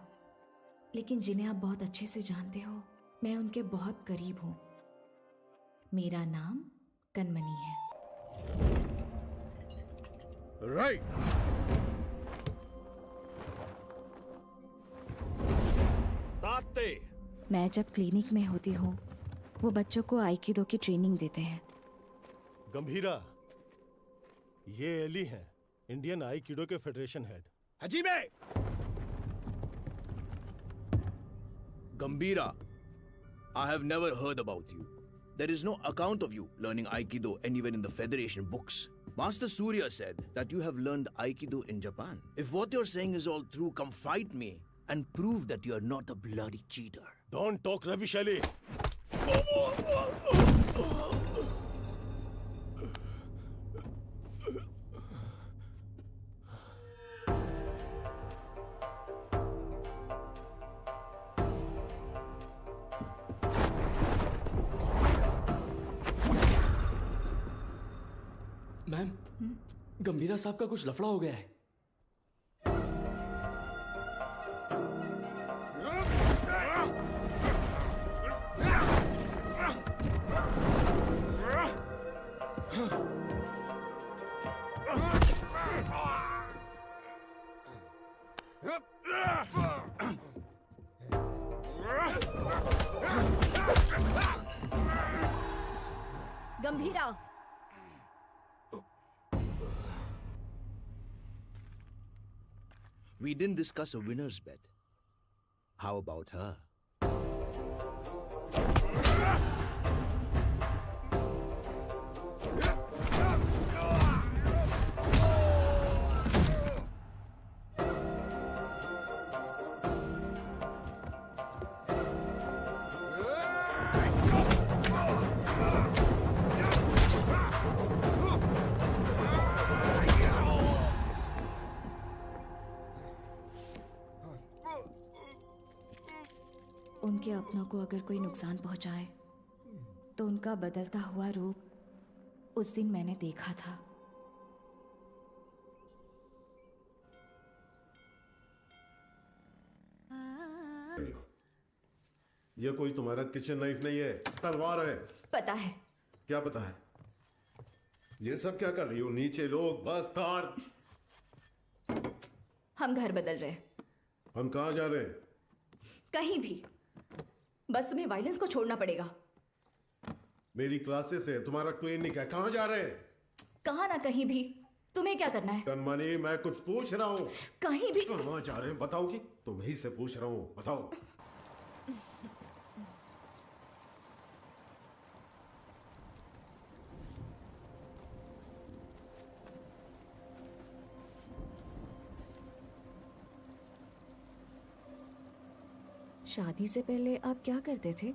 लेकिन जिन्हें आप बहुत अच्छे से जानते हो, मैं उनके बहुत करीब हूं। मेरा नाम कणमणि है। राइट। मैं जब क्लिनिक में होती हूँ, वो बच्चों को आइकिडो की ट्रेनिंग देते हैं। गंभीरा, ये एली हैं, इंडियन आईकिडो के फेडरेशन हेड। हजीमे! Gambhira, I have never heard about you. There is no account of you learning Aikido anywhere in the Federation books. Master Surya said that you have learned Aikido in Japan. If what you're saying is all true, come fight me and prove that you're not a bloody cheater. Don't talk rubbish, Ali. Ma'am, Gambhira साहब का कुछ लफड़ा हो गया है। गंभीरा, We didn't discuss a winner's bet. How about her? उनके अपनों को अगर कोई नुकसान पहुंचाए तो उनका बदलता हुआ रूप उस दिन मैंने देखा था। ये कोई तुम्हारा किचन नाइफ नहीं है, तलवार है। पता है। क्या पता है? ये सब क्या कर रही हो? नीचे लोग, बस कार। हम घर बदल रहे। हम कहाँ जा रहे हैं? कहीं भी, बस तुम्हें वायलेंस को छोड़ना पड़ेगा। मेरी क्लासेस है, तुम्हारा क्लिनिक है, कहाँ जा रहे हैं? कहाँ ना कहीं भी, तुम्हें क्या करना है? कनमनी, मैं कुछ पूछ रहा हूँ। कहीं भी। कहाँ जा रहे हैं बताओगी? तुम्हीं से पूछ रहा हूँ, बताओ। शादी से पहले आप क्या करते थे?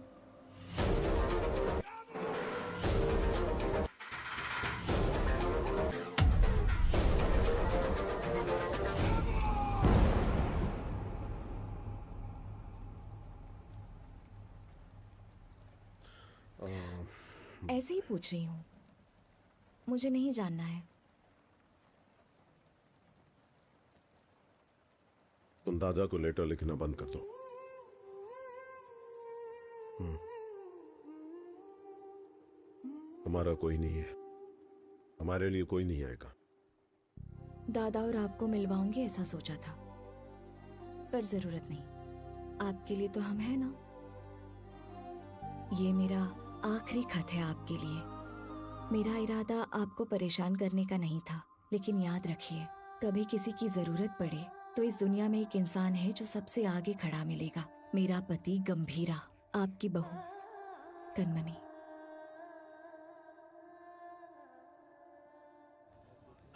ऐसे ही पूछ रही हूँ, मुझे नहीं जानना है। तुम दादा को लेटर लिखना बंद कर दो। हमारा कोई नहीं है, हमारे लिए कोई नहीं आएगा। दादा और आपको मिलवाऊंगी ऐसा सोचा था, पर जरूरत नहीं। आपके लिए तो हम हैं ना। ये मेरा आखिरी खत है आपके लिए। मेरा इरादा आपको परेशान करने का नहीं था, लेकिन याद रखिए, कभी किसी की जरूरत पड़े तो इस दुनिया में एक इंसान है जो सबसे आगे खड़ा मिलेगा। मेरा पति गंभीरा, आपकी बहू कनमनी।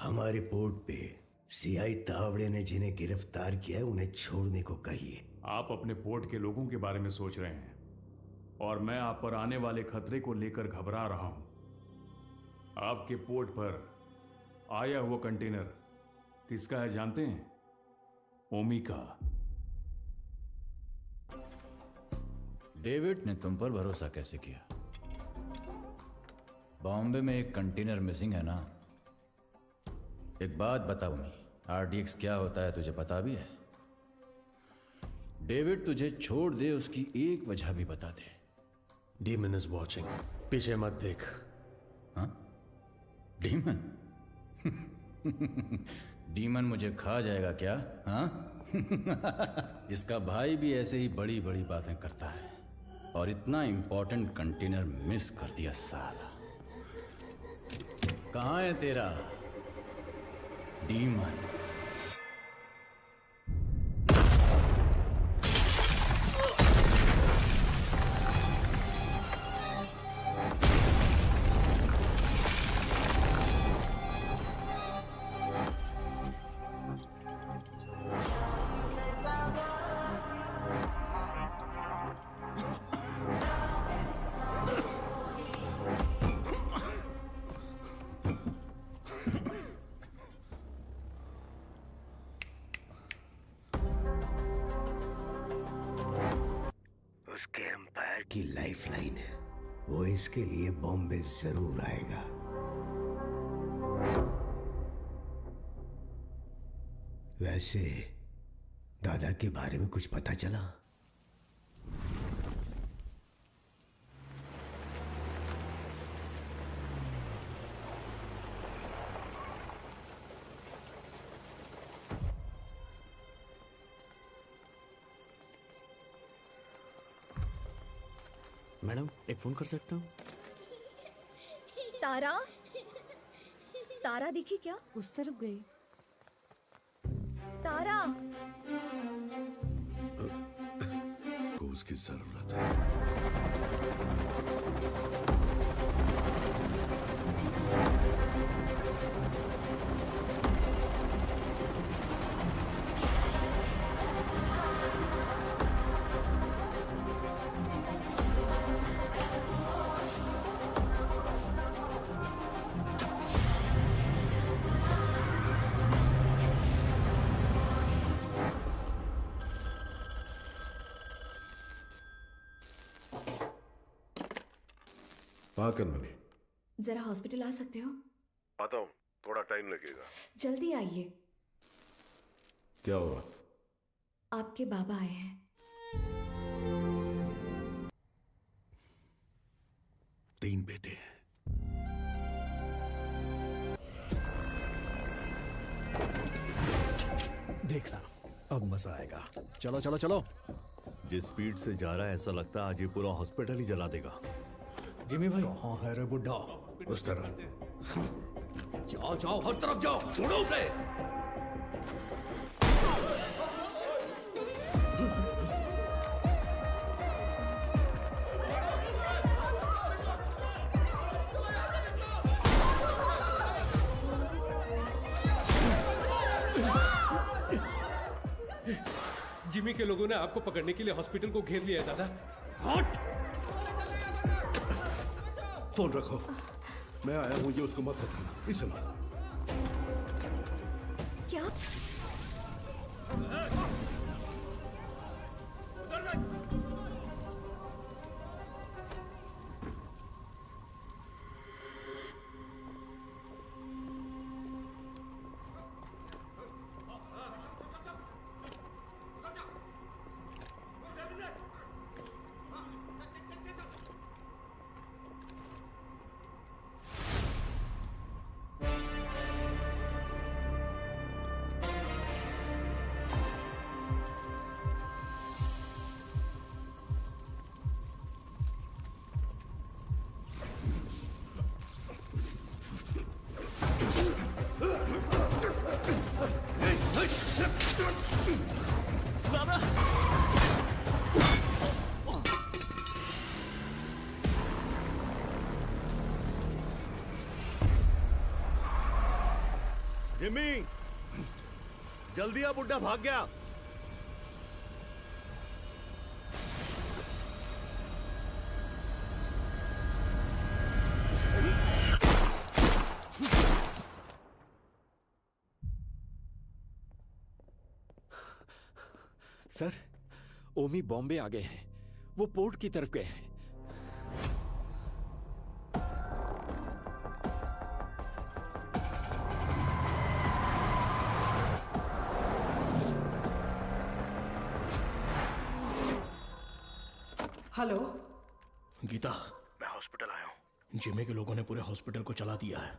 हमारे पोर्ट पे सीआई तावड़े ने जिन्हें गिरफ्तार किया है उन्हें छोड़ने को कहिए। आप अपने पोर्ट के लोगों के बारे में सोच रहे हैं और मैं आप पर आने वाले खतरे को लेकर घबरा रहा हूं। आपके पोर्ट पर आया हुआ कंटेनर किसका है जानते हैं? ओमी का। डेविड ने तुम पर भरोसा कैसे किया? बॉम्बे में एक कंटेनर मिसिंग है ना। एक बात बता ओमी, आरडीएक्स क्या होता है तुझे पता भी है? डेविड तुझे छोड़ दे उसकी एक वजह भी बता दे। डीमन इज वॉचिंग, पीछे मत देख। हाँ? डीमन? डीमन मुझे खा जाएगा क्या? हाँ? इसका भाई भी ऐसे ही बड़ी बड़ी बातें करता है और इतना इंपॉर्टेंट कंटेनर मिस कर दिया साला। कहाँ है तेरा डीमन? उसके एम्पायर की लाइफलाइन है, वो इसके लिए बॉम्बे जरूर आएगा। वैसे दादा के बारे में कुछ पता चला? मैडम एक फोन कर सकता हूँ? तारा, तारा दिखी क्या? उस तरफ गई। तारा, को उसकी जरूरत है। हाँ कनमनी, जरा हॉस्पिटल आ सकते हो? आता हूँ, थोड़ा टाइम लगेगा। जल्दी आइए। क्या हुआ? आपके बाबा आए हैं। तीन बेटे हैं। देखना अब मजा आएगा। चलो चलो चलो। जिस स्पीड से जा रहा है ऐसा लगता है आज ये पूरा हॉस्पिटल ही जला देगा। जिमी भाई कहाँ है रे बुड्ढा? उस तरफ जाओ जाओ, हर तरफ जाओ, छोड़ो उसे। जिमी के लोगों ने आपको पकड़ने के लिए हॉस्पिटल को घेर लिया है दादा। हट! फोन रखो, मैं आया हूं, ये उसको मत बताना। इसे लो। क्या? जिमी, जल्दी आ, बुड्ढा भाग गया। सर, ओमी बॉम्बे आ गए हैं। वो पोर्ट की तरफ गए हैं। हेलो गीता, मैं हॉस्पिटल आया हूँ। जिमी के लोगों ने पूरे हॉस्पिटल को चला दिया है।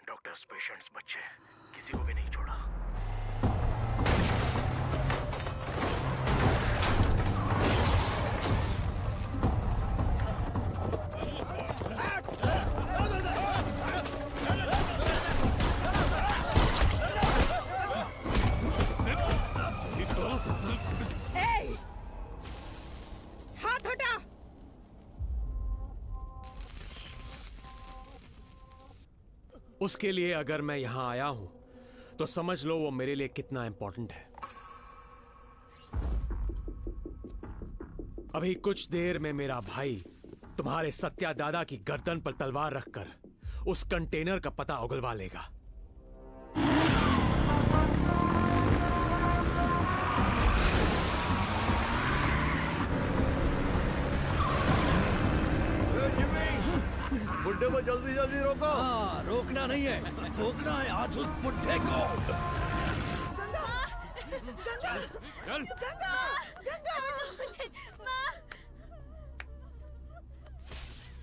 डॉक्टर्स, पेशेंट्स, बच्चे, किसी को भी नहीं छोड़ा। उसके लिए अगर मैं यहां आया हूं तो समझ लो वो मेरे लिए कितना इंपॉर्टेंट है। अभी कुछ देर में मेरा भाई तुम्हारे सत्या दादा की गर्दन पर तलवार रखकर उस कंटेनर का पता उगलवा लेगा। बुड्ढे को जल्दी जल्दी रोको। हाँ, रोकना नहीं है, ठोकना है आज उस बुड्ढे को। चल।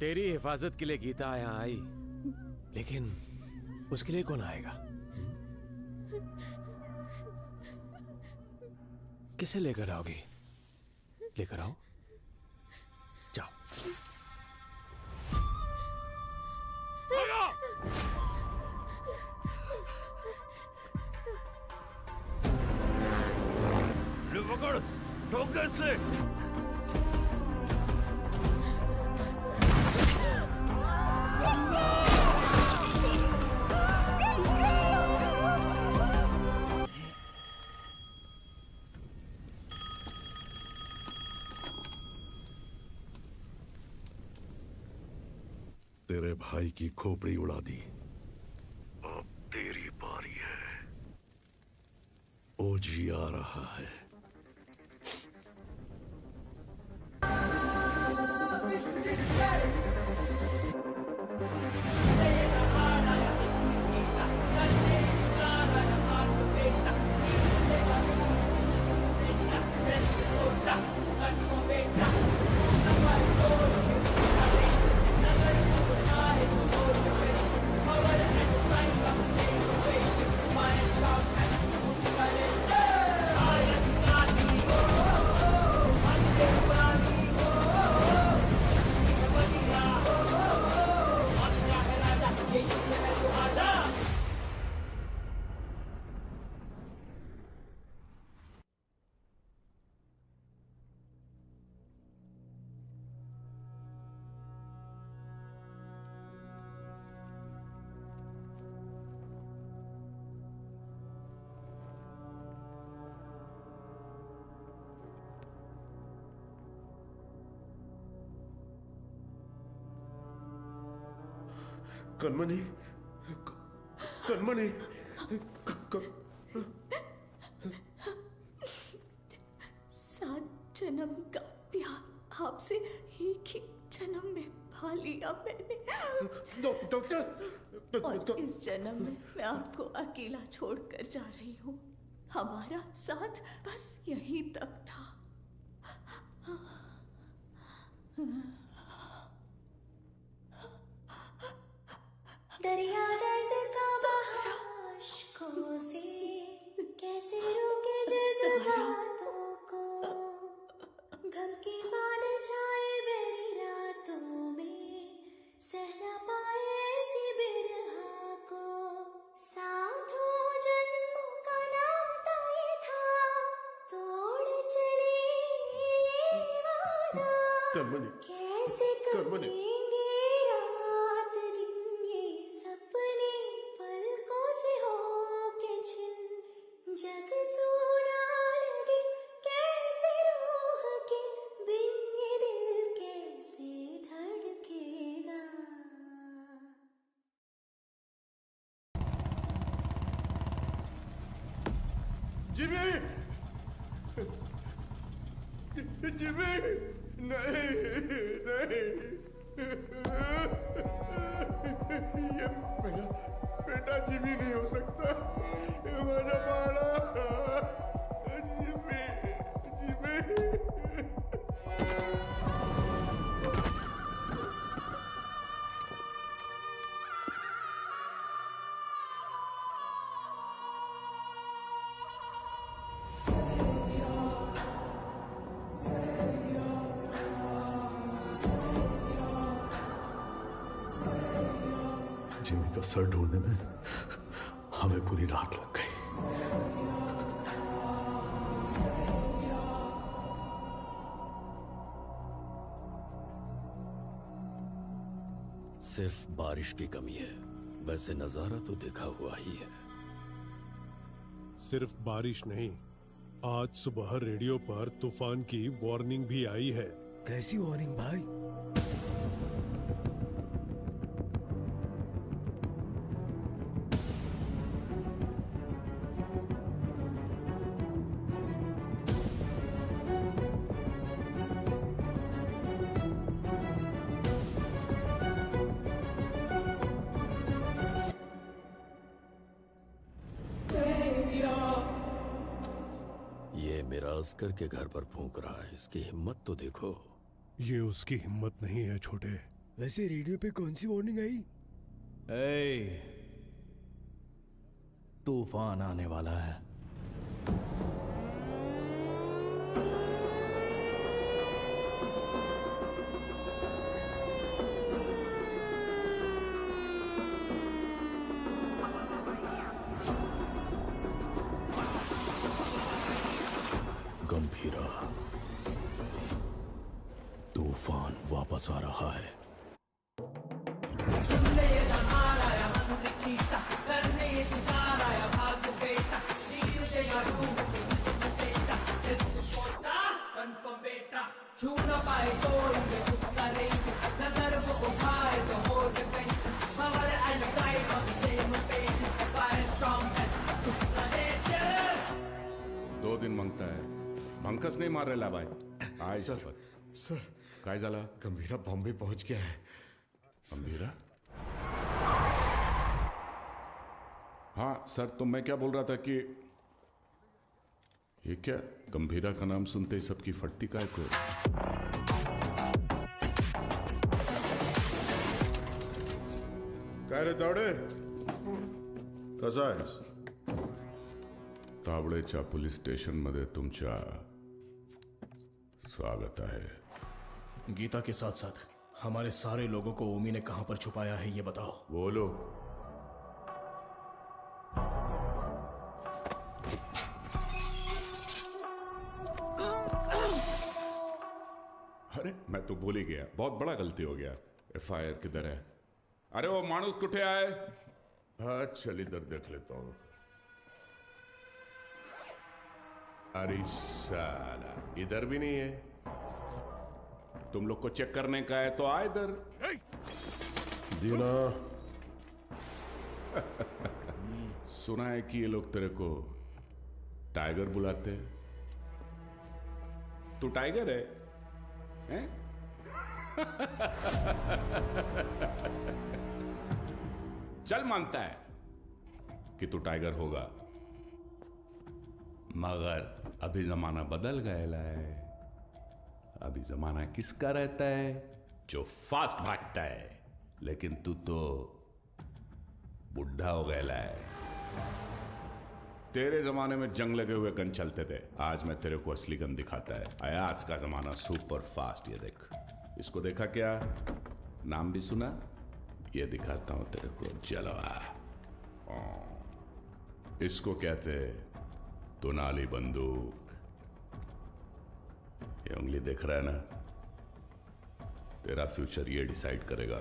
तेरी हिफाजत के लिए गीता यहाँ आई, लेकिन उसके लिए कौन आएगा? किसे लेकर आओगी? लेकर आओ, जाओ। पकड़, ठोक दे इससे। तेरे भाई की खोपड़ी उड़ा दी, अब तेरी बारी है। ओजी आ रहा है। कनमनी, कनमनी, सात जन्म का प्यार आपसे एक ही जन्म में पा लिया मैंने। डॉक्टर, और इस जन्म में मैं आपको अकेला छोड़कर जा रही हूँ। हमारा साथ बस यहीं तक था। दरिया दर्द का बहाशकों से कैसे रोके जज्बातों को, गम की बादल छाए मेरी रातों में, सह न पाए ऐसी बिरहा को। साथों जन्मों का नाता ये था, तोड़ चली वादा। कैसे करेंगे रात दिन ये सपने पलकों से होके छिन। जग सोना लगे कैसे रूह के बिन, ये दिल कैसे धड़केगा। जिमी, जिमी, नहीं, नहीं, ये मेरा बेटा जिमी नहीं हो सकता। ये मेरा बाड़ा जिमी, जिमी। जिमी का सर ढूंढने में हमें पूरी रात लग गई। सिर्फ बारिश की कमी है। वैसे नजारा तो देखा हुआ ही है। सिर्फ बारिश नहीं, आज सुबह रेडियो पर तूफान की वार्निंग भी आई है। कैसी वार्निंग भाई? ये मेरा अस्कर के घर पर फूंक रहा है, इसकी हिम्मत तो देखो। ये उसकी हिम्मत नहीं है छोटे। वैसे रेडियो पे कौन सी वार्निंग आई? तूफान आने वाला है। गंभीरा, तूफान वापस आ रहा है। छू न पाए कोई ये उसका नहीं, नजर वो उठाए तो हो गई power and pride on the same page, fire strong and उसका nature। 2 दिन मांगता है, भंकस नहीं मार रहा भाई। आय सर काय झाला? गंभीरा बॉम्बे पहुंच गया है। गंभीरा? हाँ सर, तो मैं क्या बोल रहा था कि ये क्या, गंभीरा का नाम सुनते ही सबकी फटती काय को? काय रे तावडे, कसा आहेस? तावडेच्या पोलीस स्टेशन मध्ये तुमच्या स्वागत है। गीता के साथ साथ हमारे सारे लोगों को ओमी ने कहां पर छुपाया है ये बताओ। बोलो। अरे मैं तो भूल ही गया, बहुत बड़ा गलती हो गया। FIR किधर है? अरे वो मानुस कुठे आए? हाँ चल इधर देख लेता हूं। अरे साला इधर भी नहीं है। तुम लोग को चेक करने का है तो आ इधर। दीना सुना है कि ये लोग तेरे को टाइगर बुलाते हैं। तू टाइगर है? हैं? चल मानता है कि तू टाइगर होगा, मगर अभी जमाना बदल गया है। अभी जमाना किसका रहता है? जो फास्ट भागता है। लेकिन तू तो बुढ़ा हो गया है। तेरे जमाने में जंग लगे हुए गन चलते थे, आज मैं तेरे को असली गन दिखाता है। आया आज का जमाना सुपर फास्ट। ये देख, इसको देखा क्या? नाम भी सुना? ये दिखाता हूं तेरे को जलवा। इसको कहते दुनाली बंदूक। ये उंगली देख रहा है ना? तेरा फ्यूचर ये डिसाइड करेगा।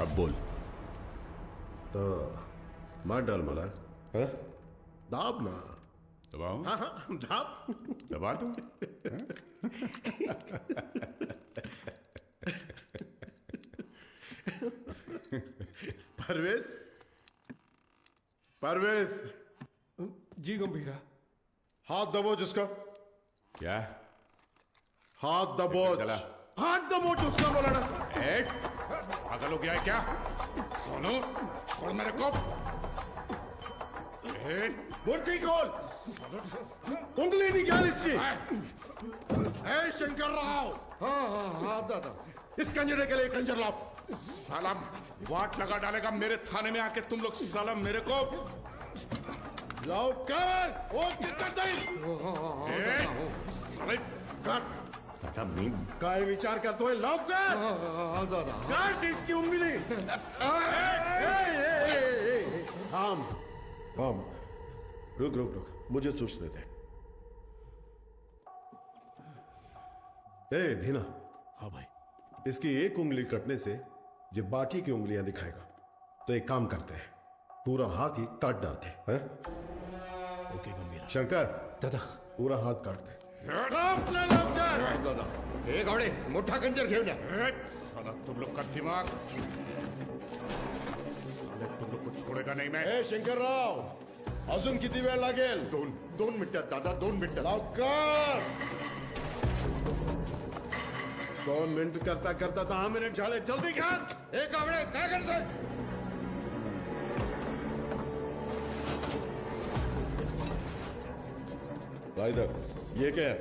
अब बोल। तो मार डाल मला, हाँ? दाब ना। दबाऊं? हाँ हाँ दाब। दबा दूं? परवेज, परवेज। जी गंभीरा। हाथ दबोच उसका। क्या? हाथ दबोच। हाथ दबोच उसका बोला ना। पागल हो गया है क्या? सोनू छोड़ मेरे को। मूर्ति खोल। उंगली निकाल इसकी। शंकर राव। हाँ हाँ हाँ दादा, इस कंजरे के लिए कंजर लाओ। साला वाट लगा डालेगा मेरे थाने में आके तुम लोग। साला मेरे को लाओ कर। वो कितना काय विचार करतोय? लाव कर। काट इसकी उंगली। थाम थाम, रुक रुक रुक, मुझे सोचने दे। ए धीना। हाँ भाई। इसकी एक उंगली कटने से ये बाकी की उंगलियां दिखाएगा। तो एक काम करते हैं, पूरा हाथ ही काट डालते हैं। ओके गंभीरा। शंकर दादा पूरा हात काढते. दादा हे गावडे मोठा कंजर घेऊन या. साला तुम लोग का दिमाग, साले तुम लोग को छोड़ेगा नहीं मैं. ए शंकरराव, अजून किती वेळ लागेल? दोन मिनिटात दादा, 2 मिनिटं. लवकर. 2 मिनिट करता करता 10 मिनिट झाले. जल्दी कर. ए गावडे काय करतोय? इधर ये क्या है?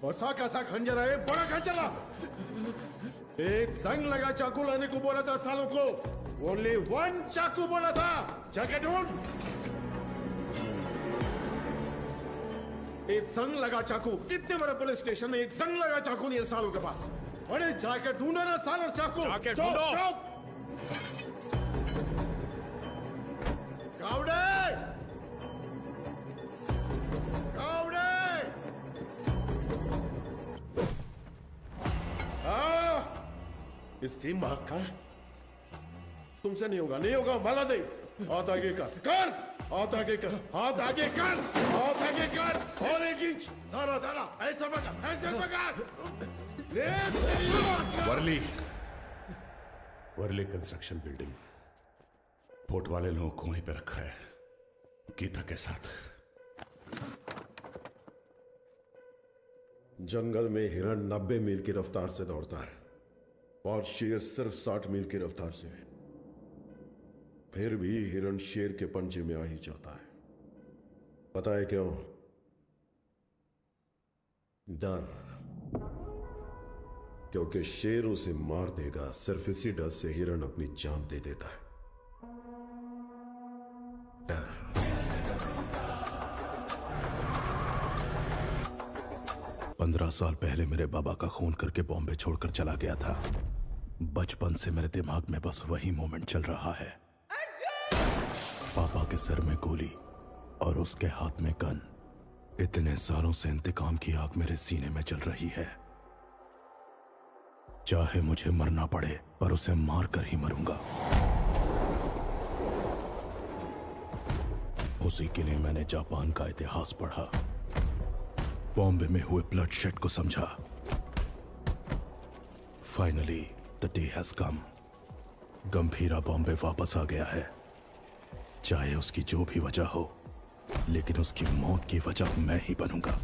ऐसा कैसा खंजर है? बड़ा खंजर है. एक संग लगा चाकू लाने को बोला था सालों को. ओनली 1 चाकू बोला था. जाके ढूंढ. एक संग लगा चाकू. कितने बड़े पुलिस स्टेशन में एक संग लगा चाकू नहीं है सालों के पास. अरे जाके ढूंढो ना सालों चाकू. जाके ढूंढो. गावड़े इस टीम भाग का तुमसे नहीं होगा, नहीं होगा. मला दे. हाथ आगे कर. हाथ आगे कर. हाथ आगे कर. हाथ आगे कर. और 1 इंच. सारा सारा ऐसा पकड़, ऐसे पकड़. Worli construction building. पोर्ट वाले लोगों को वहीं पे रखा है गीता के साथ. जंगल में हिरण 90 मील की रफ्तार से दौड़ता है और शेर सिर्फ 60 मील की रफ्तार से. फिर भी हिरण शेर के पंजे में आ ही जाता है. पता है क्यों? डर. क्योंकि शेर उसे मार देगा. सिर्फ इसी डर से हिरण अपनी जान दे देता है. डर. 15 साल पहले मेरे बाबा का खून करके बॉम्बे छोड़कर चला गया था. बचपन से मेरे दिमाग में बस वही मोमेंट चल रहा है. पापा के सर में गोली और उसके हाथ में गन. इतने सालों से इंतकाम की आग मेरे सीने में जल रही है. चाहे मुझे मरना पड़े पर उसे मारकर ही मरूंगा. उसी के लिए मैंने जापान का इतिहास पढ़ा, बॉम्बे में हुए ब्लडशेड को समझा. Finally the day has come. Gambhira Bombay वापस आ गया है. चाहे उसकी जो भी वजह हो, लेकिन उसकी मौत की वजह मैं ही बनूंगा.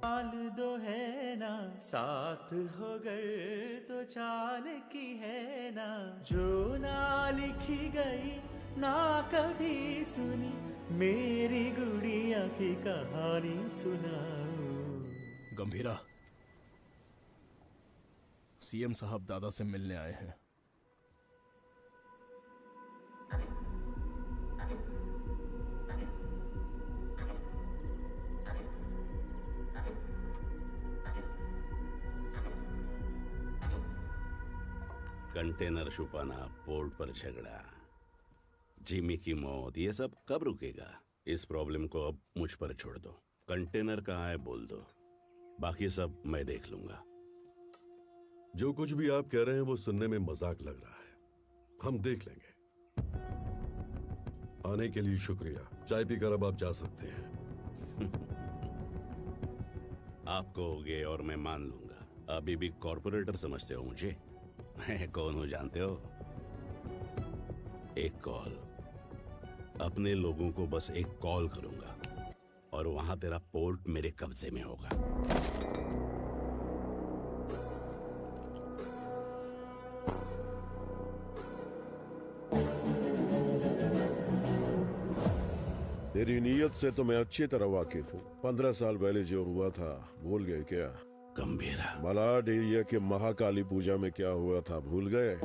चाल दो है ना साथ हो गए तो चाल की है ना, जो ना लिखी गई ना कभी सुनी, मेरी गुड़िया की कहानी सुनाओ. गंभीरा, सीएम साहब दादा से मिलने आए हैं. कंटेनर छुपाना, पोर्ट पर झगड़ा, जिमी की मौत, ये सब कब रुकेगा? इस प्रॉब्लम को अब मुझ पर छोड़ दो. कंटेनर कहाँ है बोल दो, बाकी सब मैं देख लूंगा. जो कुछ भी आप कह रहे हैं वो सुनने में मजाक लग रहा है. हम देख लेंगे. आने के लिए शुक्रिया. चाय पीकर अब आप जा सकते हैं. आप कहोगे और मैं मान लूंगा. अभी भी कॉर्पोरेटर समझते हो मुझे? मैं कौन हूं जानते हो? एक कॉल. अपने लोगों को बस एक कॉल करूंगा और वहां तेरा पोर्ट मेरे कब्जे में होगा. तेरी नीयत से तो मैं अच्छी तरह वाकिफ हूँ. 15 साल पहले जो हुआ था भूल गए क्या? गंभीरा, मलाड एरिया के महाकाली पूजा में क्या हुआ था भूल गए?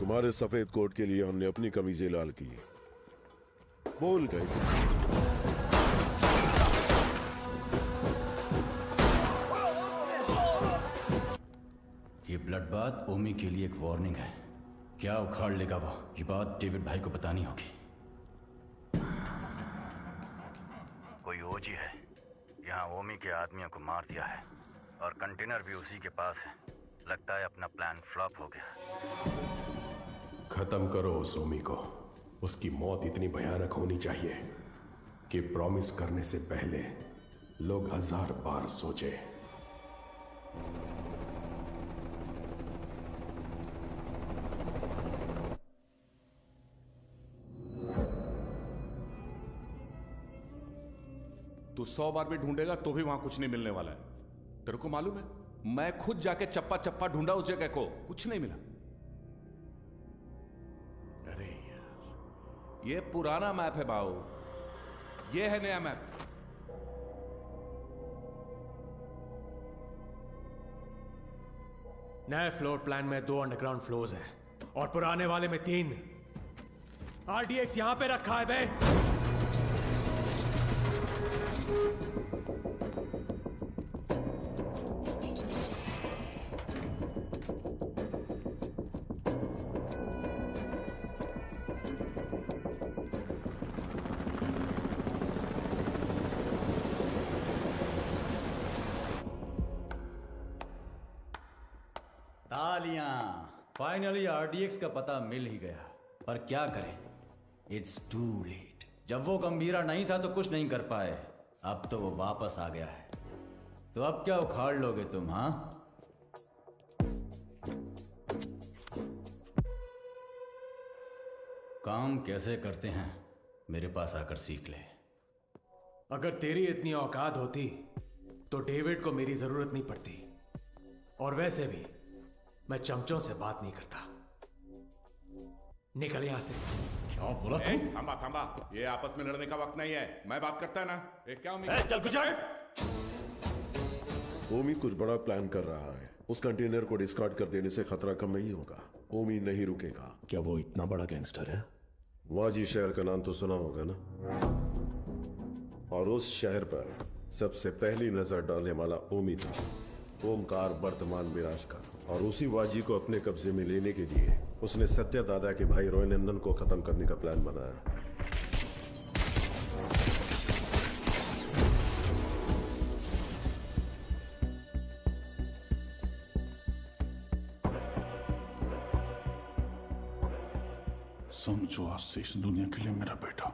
तुम्हारे सफेद कोट के लिए हमने अपनी कमीजें लाल की। बोल गए। ये ब्लड बात ओमी के लिए एक वार्निंग है। क्या उखाड़ लेगा वो, ये बात डेविड भाई को बतानी होगी। कोई ओजी है यहाँ ओमी के आदमियों को मार दिया है और कंटेनर भी उसी के पास है। लगता है अपना प्लान फ्लॉप हो गया। खत्म करो उस ओमी को। उसकी मौत इतनी भयानक होनी चाहिए कि प्रॉमिस करने से पहले लोग 1000 बार सोचे। तू 100 बार भी ढूंढेगा तो भी वहां कुछ नहीं मिलने वाला है। तेरे को मालूम है, मैं खुद जाके चप्पा चप्पा ढूंढा उस जगह को, कुछ नहीं मिला। अरे यार, ये पुराना मैप है बाऊ, ये है नया मैप। नए फ्लोर प्लान में 2 अंडरग्राउंड फ्लोर्स हैं और पुराने वाले में 3। आरडीएक्स यहां पे रखा है बे। तालियां। फाइनली आरडीएक्स का पता मिल ही गया, पर क्या करें, इट्स टू लेट। जब वो गंभीरा नहीं था तो कुछ नहीं कर पाए, अब तो वो वापस आ गया है। तो अब क्या उखाड़ लोगे तुम? हाँ, काम कैसे करते हैं मेरे पास आकर सीख ले। अगर तेरी इतनी औकात होती तो डेविड को मेरी जरूरत नहीं पड़ती। और वैसे भी मैं चमचों से बात नहीं करता। निकल यहां से। क्या बोला तू? थांबा थांबा, ये आपस में लड़ने का वक्त नहीं है। मैं बात करता है ना। क्या चल पीछे। ओमी कुछ बड़ा प्लान कर रहा है। उस कंटेनर को डिस्कार्ड कर देने से खतरा कम नहीं होगा। ओमी नहीं रुकेगा। क्या वो इतना बड़ा गैंगस्टर है? वाजी शहर का नाम तो सुना होगा ना। और उस शहर पर सबसे पहली नजर डालने वाला ओमी था, ओमकार वर्तमान विराज का। और उसी वाजी को अपने कब्जे में लेने के लिए उसने सत्या दादा के भाई रॉय नंदन को खत्म करने का प्लान बनाया। समझो, आज से इस दुनिया के लिए मेरा बेटा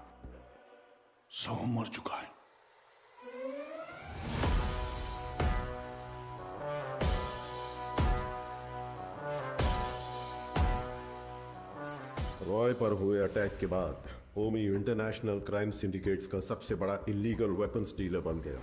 100 मर चुका है। रॉय पर हुए अटैक के बाद ओमी इंटरनेशनल क्राइम सिंडिकेट्स का सबसे बड़ा इलीगल वेपन्स डीलर बन गया।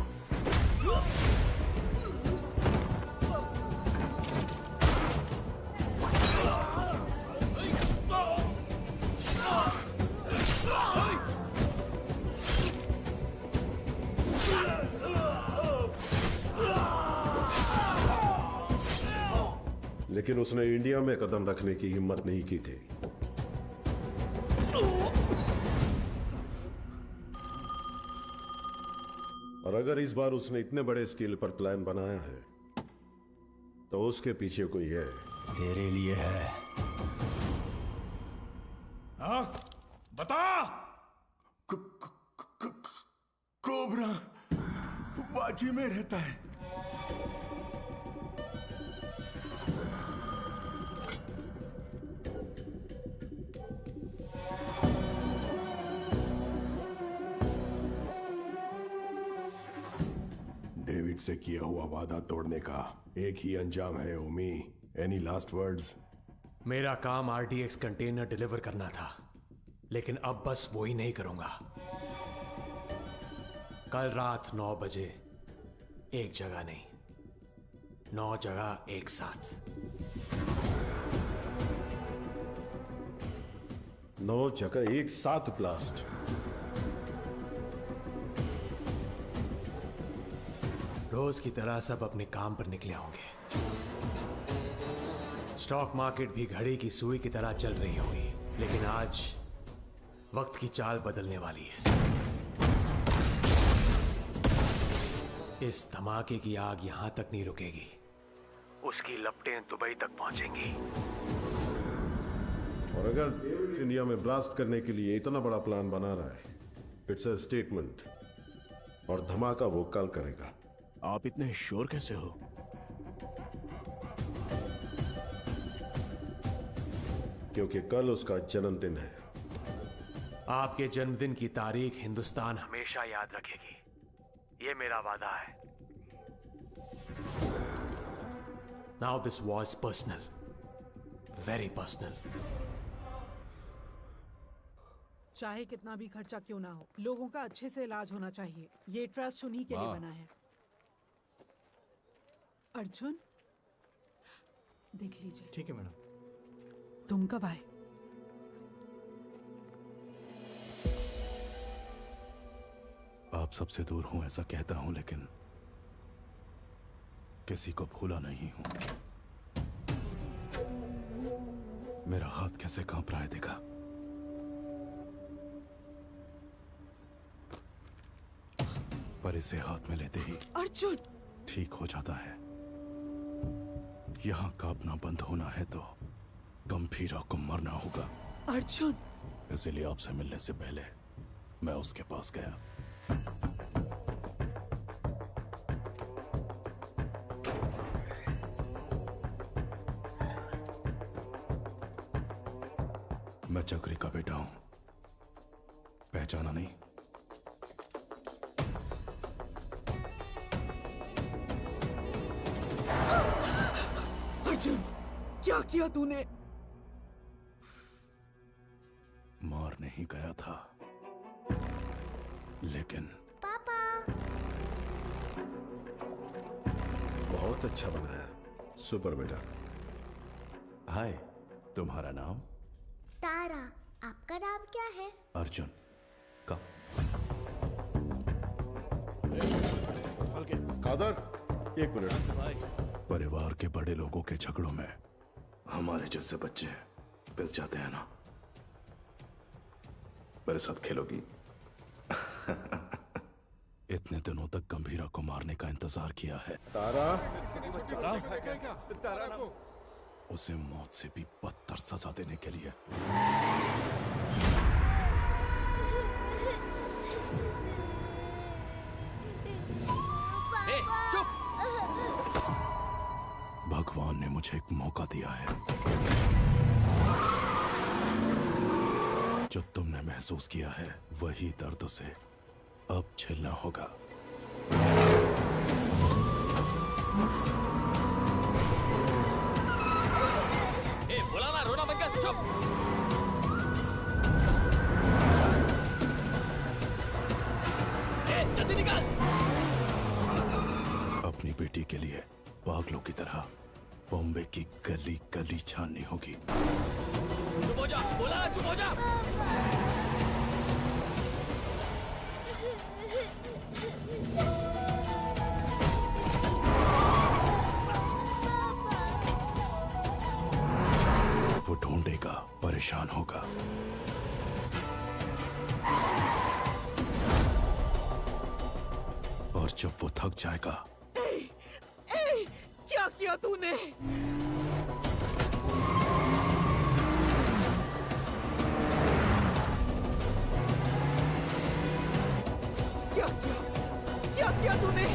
लेकिन उसने इंडिया में कदम रखने की हिम्मत नहीं की थी। और अगर इस बार उसने इतने बड़े स्केल पर प्लान बनाया है तो उसके पीछे कोई है। तेरे लिए है। हाँ? बता। कोबरा बाजी में रहता है। डेविड से किया हुआ वादा तोड़ने का एक ही अंजाम है ओमी। Any last words? मेरा काम आरडीएक्स कंटेनर डिलीवर करना था, लेकिन अब बस वो ही नहीं करूंगा। कल रात 9 बजे एक जगह नहीं, 9 जगह एक साथ। 9 जगह एक साथ ब्लास्ट। रोज की तरह सब अपने काम पर निकले होंगे। स्टॉक मार्केट भी घड़ी की सुई की तरह चल रही होगी, लेकिन आज वक्त की चाल बदलने वाली है। इस धमाके की आग यहां तक नहीं रुकेगी, उसकी लपटें दुबई तक पहुंचेंगी। और अगर इंडिया में ब्लास्ट करने के लिए इतना बड़ा प्लान बना रहा है, इट्स अ स्टेटमेंट, और धमाका वो कल करेगा। आप इतने श्योर कैसे हो? क्योंकि कल उसका जन्मदिन है। आपके जन्मदिन की तारीख हिंदुस्तान हमेशा याद रखेगी, ये मेरा वादा है। Now this was personal, very personal. चाहे कितना भी खर्चा क्यों ना हो, लोगों का अच्छे से इलाज होना चाहिए। ये ट्रस्ट उन्हीं के लिए बना है। अर्जुन, देख लीजिए। ठीक है मैडम। तुम कब आए? आप सबसे दूर हूं ऐसा कहता हूं, लेकिन किसी को भूला नहीं हूं। मेरा हाथ कैसे कांप रहा है देखा? पर इसे हाथ में लेते ही अर्जुन ठीक हो जाता है। यहां कांपना बंद होना है तो गंभीरा को मरना होगा। अर्जुन, इसलिए आपसे मिलने से पहले मैं उसके पास गया। मैं चक्री का बेटा हूं, पहचाना नहीं? अर्जुन, क्या किया तूने? मार नहीं गया था, लेकिन पापा। बहुत अच्छा बनाया, सुपर बेटा। हाय, तुम्हारा नाम? तारा। आपका नाम क्या है? अर्जुन। का कादर, एक मिनट। परिवार के बड़े लोगों के झगड़ों में हमारे जैसे बच्चे पिस जाते हैं ना। मेरे साथ खेलोगी? इतने दिनों तक गंभीरा को मारने का इंतजार किया है। तारा, उसे मौत से भी बदतर सजा देने के लिए। चुप! भगवान ने मुझे एक मौका दिया है। जो तुमने महसूस किया है वही दर्द से अब झेलना होगा। बोला ना, रोना बंद कर, चुप। जल्दी निकाल। अपनी बेटी के लिए पागलों की तरह बॉम्बे की गली गली छाननी होगी। चुप हो जा, बोला ना, चुप हो जा। वो ढूंढेगा, परेशान होगा। और जब वो थक जाएगा, क्या किया तूने? क्या किया तूने?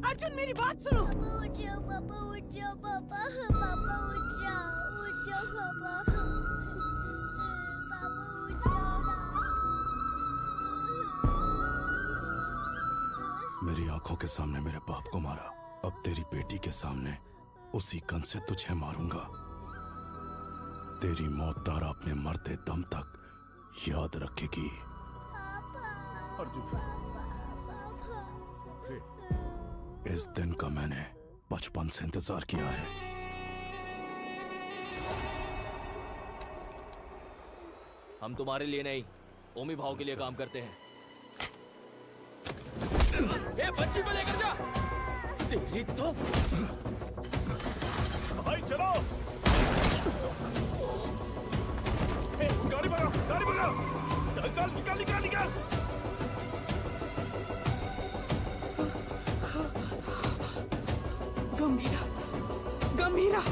अर्जुन, मेरी बात सुनो। उठ जाओ पापा, उठ जाओ पापा, पापा उठ जाओ पापा, पापा उठ जाओ ना। मेरी आंखों के सामने मेरे बाप को मारा, अब तेरी बेटी के सामने उसी गन से तुझे मारूंगा। तेरी मौत तारा अपने मरते दम तक याद रखेगी। इस दिन का मैंने बचपन से इंतजार किया है। हम तुम्हारे लिए नहीं, ओमी भाव के लिए काम करते हैं। ए, बच्ची को लेकर जा। तेरी तो भाई चलो। ए, गाड़ी बढ़ाओ, गाड़ी बढ़ाओ। चल चल, निकल निकल निकल। गंभीरा, गंभीरा।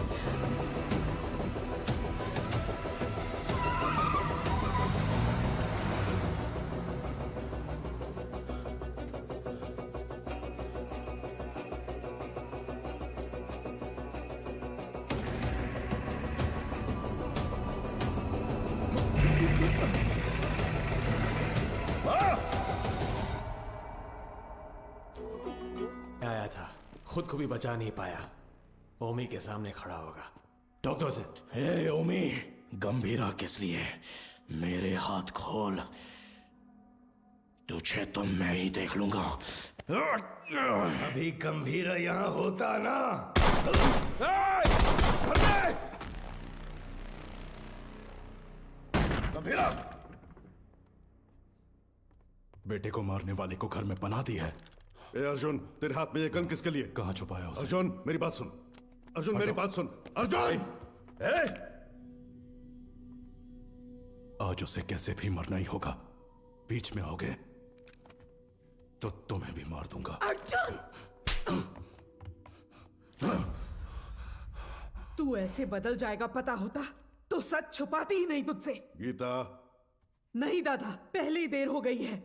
आया था, खुद को भी बचा नहीं पाया। ओमी के सामने खड़ा होगा। डॉक्टर से हे ओमी, गंभीरा किस लिए? मेरे हाथ खोल, तुझे तो मैं ही देख लूंगा। अभी गंभीरा यहाँ होता ना। गंभीरा! बेटे को मारने वाले को घर में पनाह दी है। ए अर्जुन, तेरे हाथ में ये गन किसके लिए? कहाँ छुपाया उसे? अर्जुन मेरी बात सुन। अर्जुन मेरी बात सुन। अर्जुन! आज उसे कैसे भी मरना ही होगा। बीच में आओगे तो तुम्हें भी मार दूंगा। अर्जुन! तू ऐसे बदल जाएगा पता होता तो सच छुपाती ही नहीं तुझसे। गीता। नहीं दादा, पहले ही देर हो गई है।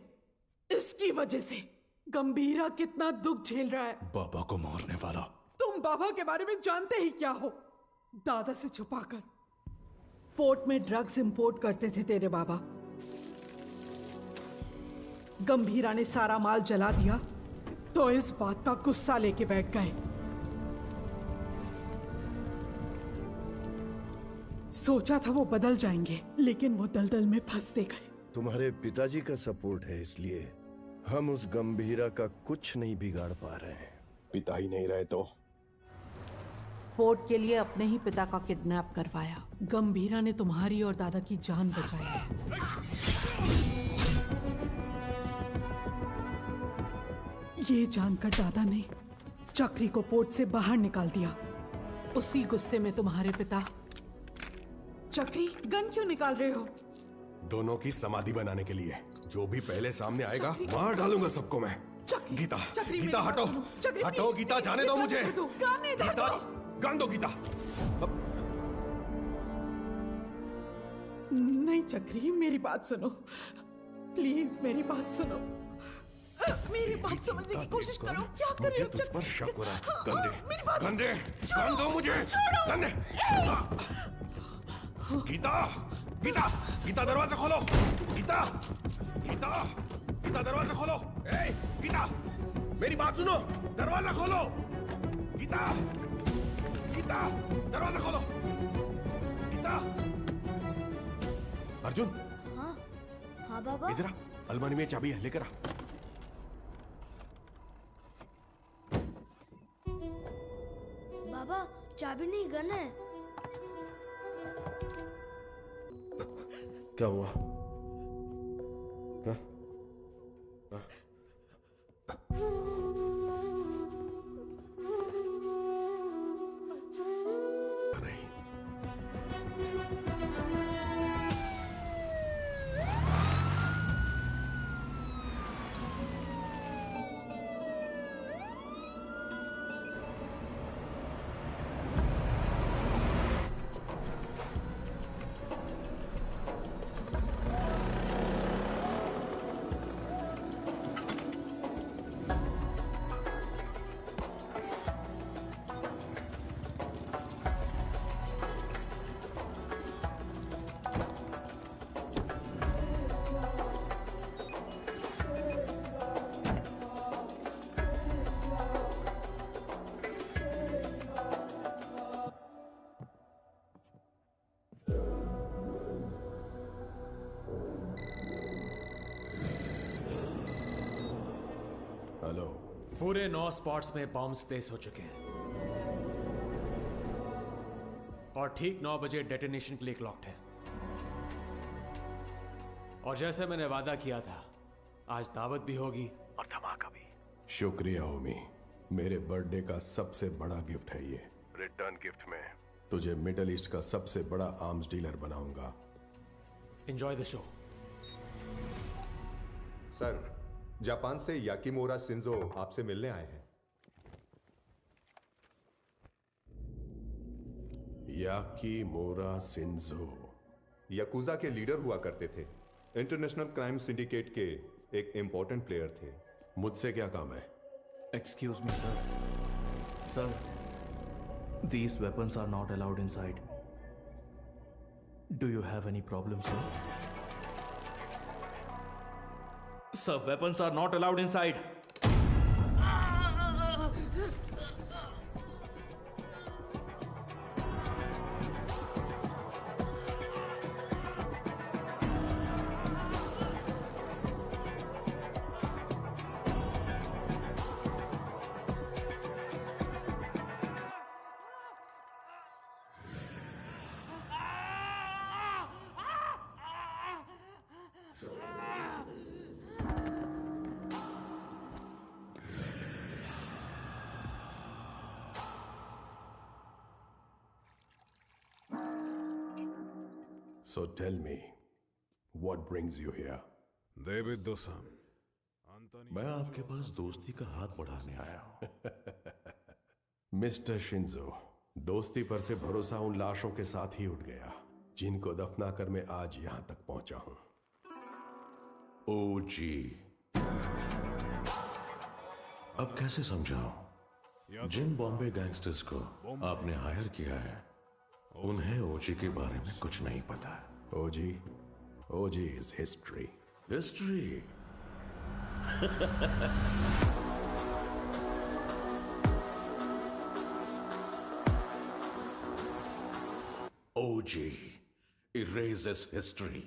इसकी वजह से गंभीरा कितना दुख झेल रहा है। बाबा को मारने वाला। तुम बाबा के बारे में जानते ही क्या हो? दादा से छुपाकर पोर्ट में ड्रग्स इंपोर्ट करते थे तेरे बाबा। गंभीरा ने सारा माल जला दिया तो इस बात का गुस्सा लेके बैठ गए। सोचा था वो बदल जाएंगे, लेकिन वो दलदल में फंसते गए। तुम्हारे पिताजी का सपोर्ट है, इसलिए हम उस गंभीरा का कुछ नहीं बिगाड़ पा रहे हैं। पिता ही नहीं रहे तो? पोर्ट के लिए अपने ही पिता का किडनैप करवाया। गंभीरा ने तुम्हारी और दादा की जान बचाई है। ये जानकर दादा ने चक्री को पोर्ट से बाहर निकाल दिया। उसी गुस्से में तुम्हारे पिता। चक्री, गन क्यों निकाल रहे हो? दोनों की समाधि बनाने के लिए। जो भी पहले सामने आएगा मार डालूंगा सबको मैं। गीता, गीता हटो, हटो गीता, जाने दो मुझे। गीता, गन दो गीता। नहीं चक्री, मेरी बात सुनो प्लीज, मेरी बात सुनो। मेरी बात समझने की कोशिश करो। क्या कर रहे हो? तुझ पर शक हो रहा है। गंदे, मेरी बात गंदे, गन दो मुझे। गंदे। गीता, गीता, गीता दरवाजा खोलो। गीता, गीता, गीता दरवाजा खोलो। ए, गीता, मेरी बात सुनो, दरवाजा खोलो। गीता, गीता, दरवाजा खोलो। गीता। अर्जुन। हाँ, हाँ बाबा। इधर आ, अलमारी में चाबी है, लेकर आ। बाबा, चाबी नहीं, गन है। क्या हुआ? हाँ? हाँ? पूरे 9 स्पॉट्स में बॉम्ब्स प्लेस हो चुके हैं और ठीक 9 बजे डेटोनेशन के लिए क्लॉक्ड है। और जैसे मैंने वादा किया था, आज दावत भी होगी और धमाका भी। शुक्रिया ओमी, मेरे बर्थडे का सबसे बड़ा गिफ्ट है ये। रिटर्न गिफ्ट में तुझे मिडल ईस्ट का सबसे बड़ा आर्म्स डीलर बनाऊंगा। Enjoy the show. Sir, Japan से याकीमोरा शिंजो आपसे मिलने आए हैं। याकीमोरा शिंजो याकुजा के लीडर हुआ करते थे। इंटरनेशनल क्राइम सिंडिकेट के एक इंपॉर्टेंट प्लेयर थे। मुझसे क्या काम है? Excuse me, sir. Sir, these weapons are not allowed inside. Do you have any problem, sir? Sir, weapons are not allowed inside. So tell me, what brings you here? David दोसम, मैं आपके पास दोस्ती का हाथ बढ़ाने आया हूं। मिस्टर शिंजो, दोस्ती पर से भरोसा उन लाशों के साथ ही उठ गया जिनको दफनाकर मैं आज यहां तक पहुंचा हूं। ओजी, अब कैसे समझाऊं? जिन बॉम्बे गैंगस्टर्स को आपने हायर किया है, उन्हें ओजी के बारे में कुछ नहीं पता। OG is history. History? OG erases history.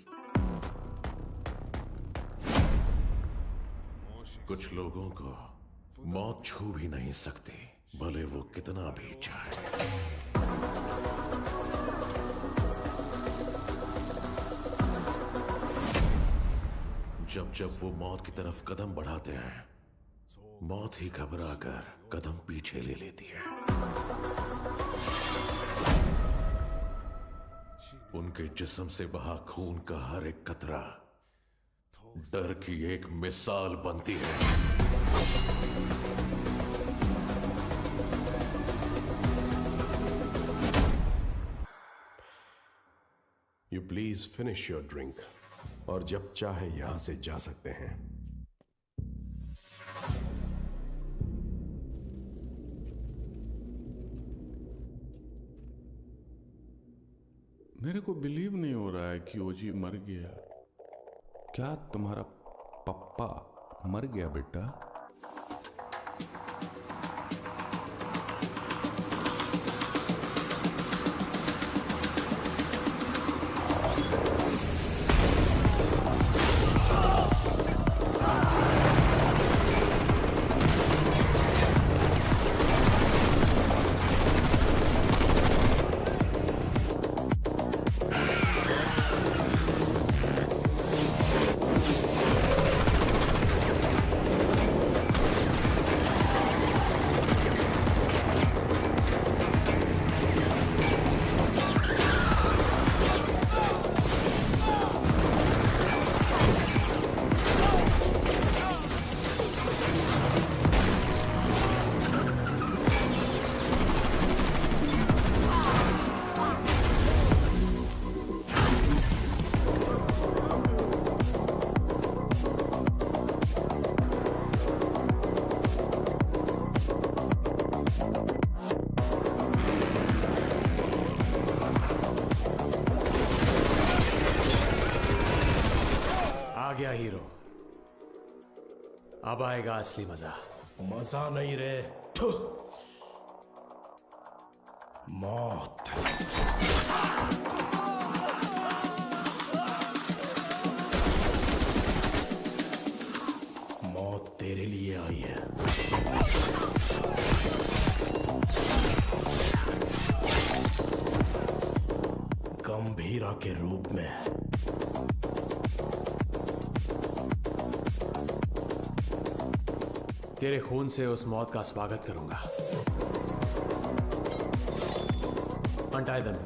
कुछ लोगों को मौत छू भी नहीं सकती, भले वो कितना भी चाहे। जब जब वो मौत की तरफ कदम बढ़ाते हैं, मौत ही घबरा कर कदम पीछे ले लेती है। उनके जिस्म से बहा खून का हर एक कतरा डर की एक मिसाल बनती है। You please finish your drink, और जब चाहे यहां से जा सकते हैं। मेरे को बिलीव नहीं हो रहा है कि ओजी मर गया। क्या तुम्हारा पप्पा मर गया बेटा? आ गया हीरो, अब आएगा असली मजा। मजा नहीं रे, मौत। मौत तेरे लिए आई है। के रूप में। तेरे खून से उस मौत का स्वागत करूंगा। Untie them.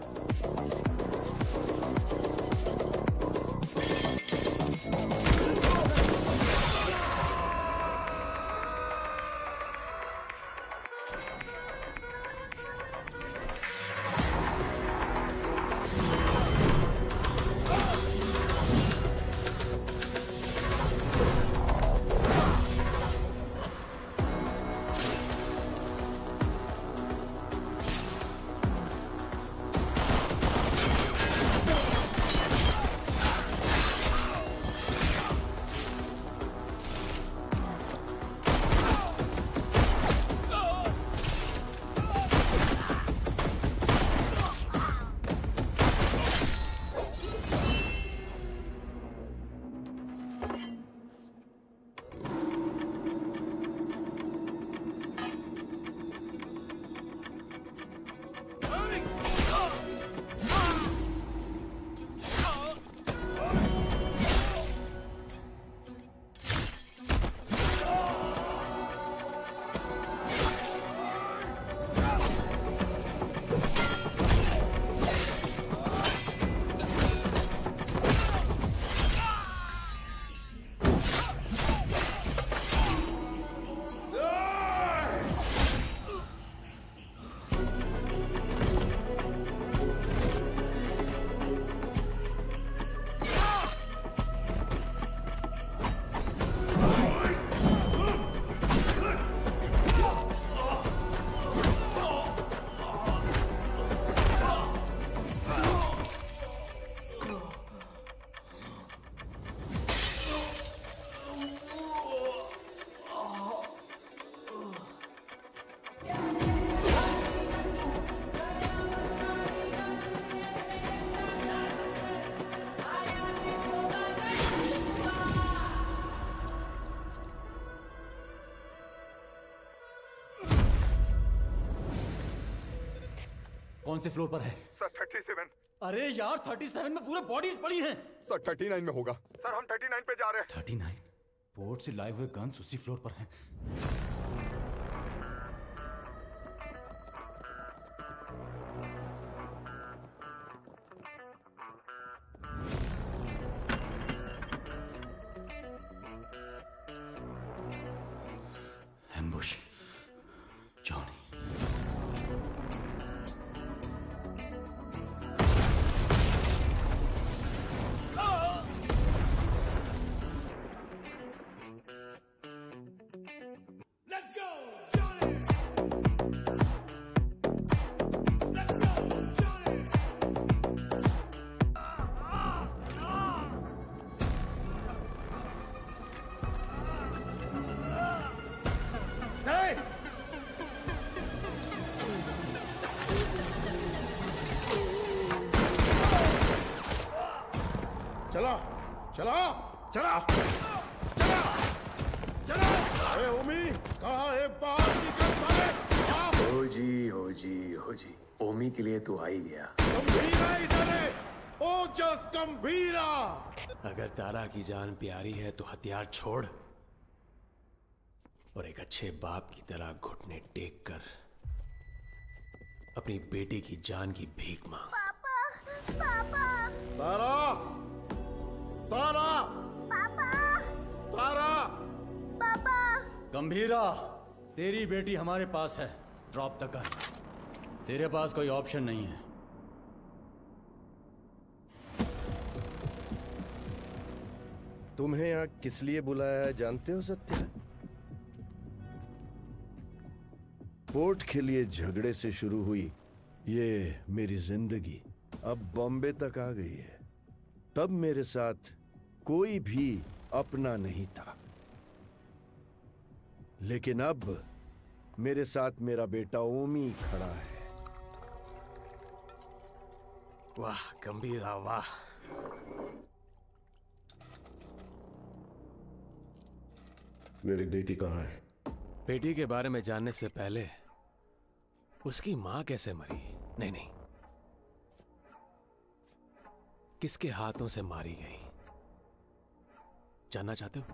कौन से फ्लोर पर है? सर 37। अरे यार 37 में पूरे बॉडीज पड़ी हैं। सर 39 में होगा। सर हम 39 पे जा रहे हैं। 39? पोर्ट से लाए हुए गन्स उसी फ्लोर पर हैं। एम्बुश। जॉनी। चला चला चला चला चला। अरे ओमी कहाँ है? बाहर निकल साले। हो जी ओमी के लिए तो आ ही गया। गंभीरा इधर है। ओजस गंभीरा। अगर तारा की जान प्यारी है तो हथियार छोड़ और एक अच्छे बाप की तरह घुटने टेक कर अपनी बेटी की जान की भीख मांग। पापा तारा तारा पापा तारा। पापा गंभीरा, तेरी बेटी हमारे पास है। Drop the gun. तेरे पास कोई ऑप्शन नहीं है। तुम्हें यहाँ किस लिए बुलाया है जानते हो सत्या? पोर्ट के लिए झगड़े से शुरू हुई ये मेरी जिंदगी अब बॉम्बे तक आ गई है। तब मेरे साथ कोई भी अपना नहीं था, लेकिन अब मेरे साथ मेरा बेटा ओमी खड़ा है। वाह गंभीरा वाह। मेरी बेटी कहाँ है? बेटी के बारे में जानने से पहले उसकी मां कैसे मरी? नहीं, किसके हाथों से मारी गई, जानना चाहते हो?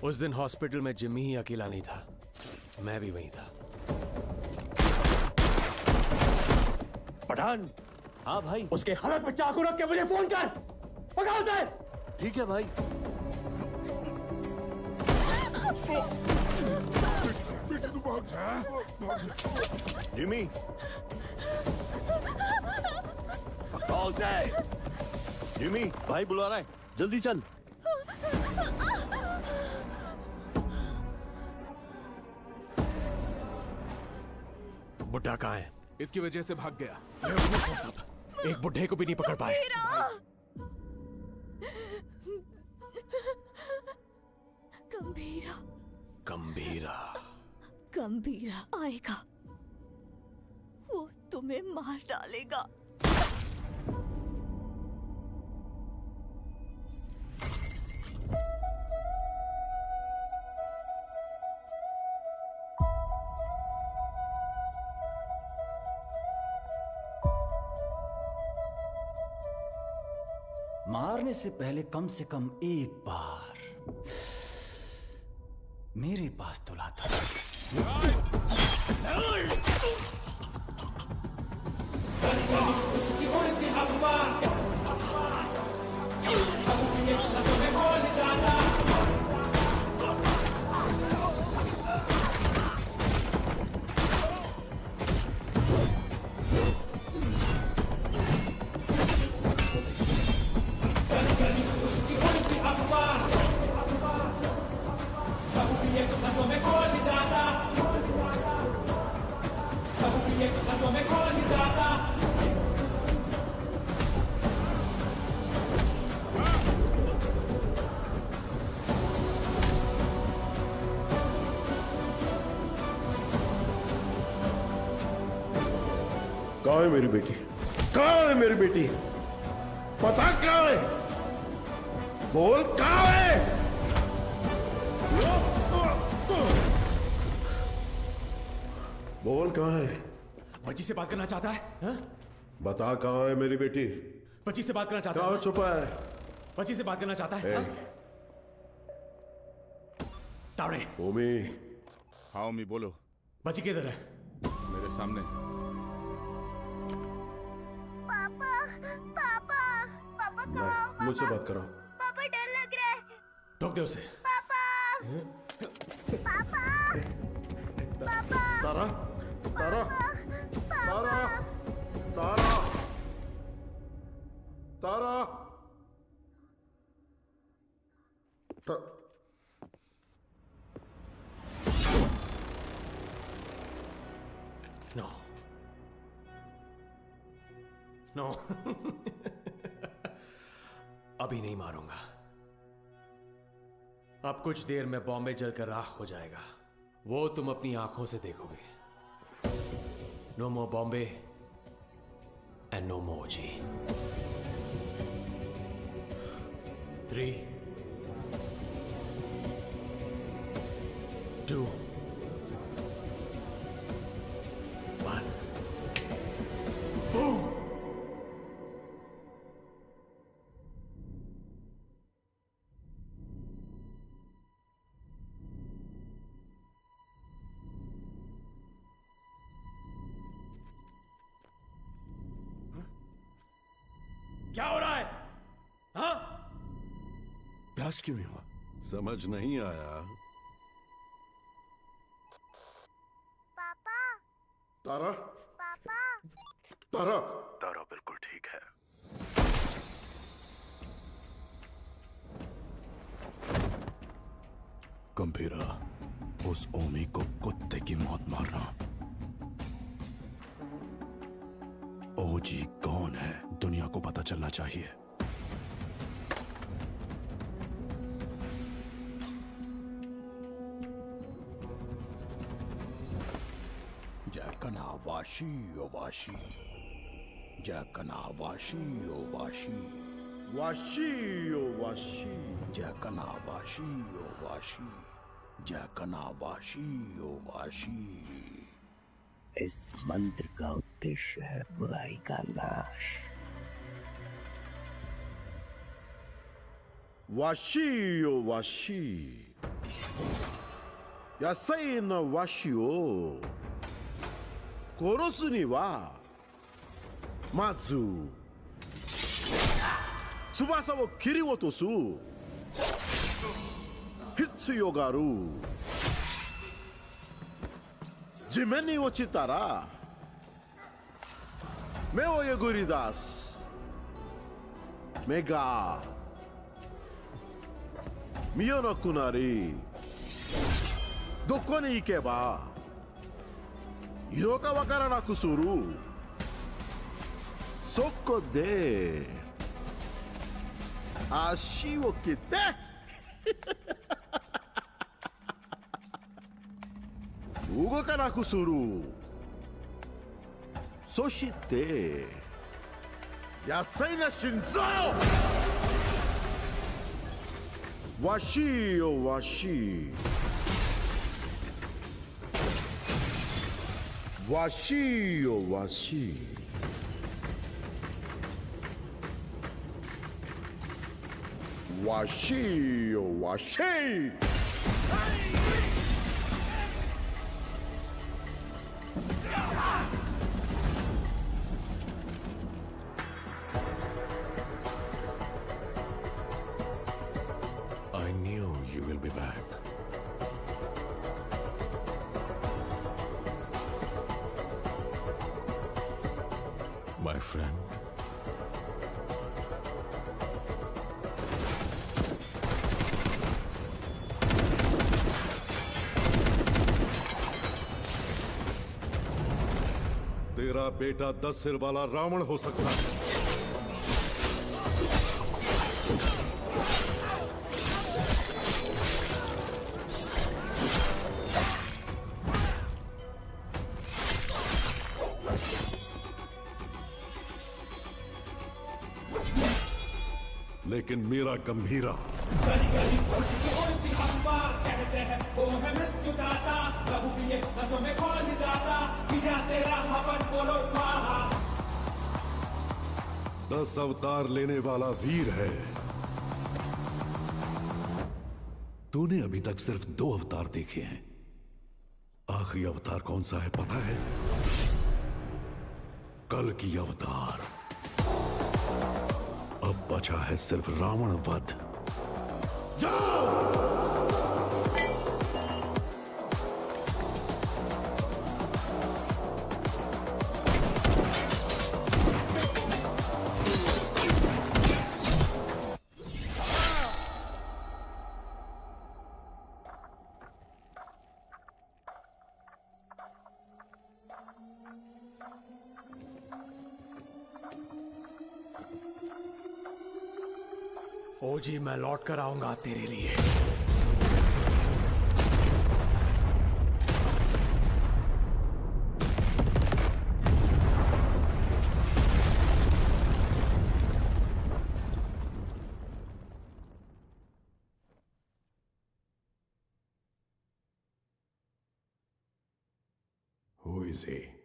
उस दिन हॉस्पिटल में जिम्मी ही अकेला नहीं था, मैं भी वहीं था। पठान। हाँ भाई। उसके हालत में चाकू रख के मुझे फोन कर। पकड़ दे। ठीक है भाई। जिमी, जिमी भाई बुला रहा है, जल्दी चल। बुड्ढा कहाँ है? इसकी वजह से भाग गया। एक बुड्ढे को भी नहीं पकड़ पाए। गंभीरा, गंभीरा, गंभीरा आएगा, वो तुम्हें मार डालेगा। मारने से पहले कम से कम एक बार मेरे पास तो लाता। कहाँ है मेरी बेटी? कहाँ है मेरी बेटी? पता कहाँ है? बोल कहाँ है? बोल कहाँ है? बच्ची से बात करना चाहता है? हा? बता कहाँ है मेरी बेटी? बच्ची से बात करना चाहता कहाँ है? छुपा है? बच्ची से बात करना चाहता है? हा? तावड़े। ओमी। हाँ ओमी बोलो। बच्ची किधर है? मेरे सामने। पापा, पापा, पापा कहाँ हो? मुझसे बात करो। पापा डर लग रहा है। ठोक दे उसे। पापा, पापा, पापा। तारा, तारा, तारा, तारा, तारा, नो, नो, अभी नहीं मारूंगा। अब कुछ देर में बॉम्बे जलकर राख हो जाएगा, वो तुम अपनी आंखों से देखोगे। No more Bombay and no more G. 3, 2, 1, boom! क्या हो रहा है? हाँ? ब्लास्ट क्यों नहीं हुआ? समझ नहीं आया। पापा, तारा, पापा, तारा, तारा बिल्कुल ठीक है। गंभीरा, उस ओमी को कुत्ते की मौत मारना। ओजी कौन है, दुनिया को पता चलना चाहिए। जैकना वाशी ओ वाशी, जैकना वाशी ओ वाशी, वाशी ओ वाशी, जैकना वाशी ओ वाशी, जैकना वाशी ओ वाशी। इस मंत्र का उद्देश्य है बुराई का नाश। वाशी ओ वाशी, यासाई न वाशी ओ कोरोसु नि wa Matsu tsubasa wo kiriotosu hitsuyo garu, jimen ni ochitara me wo yeguridasu, me ga miyonaku nari doko ni ikeba iro ka wakaranaku suru, soko de ashi wo kite ugokanaku suru, soshite yasai na shinzo, washi o washi, washi o washi, washi o washi. I knew you will be back. My friend. तेरा बेटा 10 सिर वाला रावण हो सकता है, लेकिन मेरा गंभीरा दस अवतार लेने वाला वीर है। तूने अभी तक सिर्फ 2 अवतार देखे हैं। आखिरी अवतार कौन सा है पता है? कल की अवतार। अब बचा है सिर्फ रावण वध। जाओ! ओजी, मैं लौट कर आऊंगा तेरे लिए। Who is he?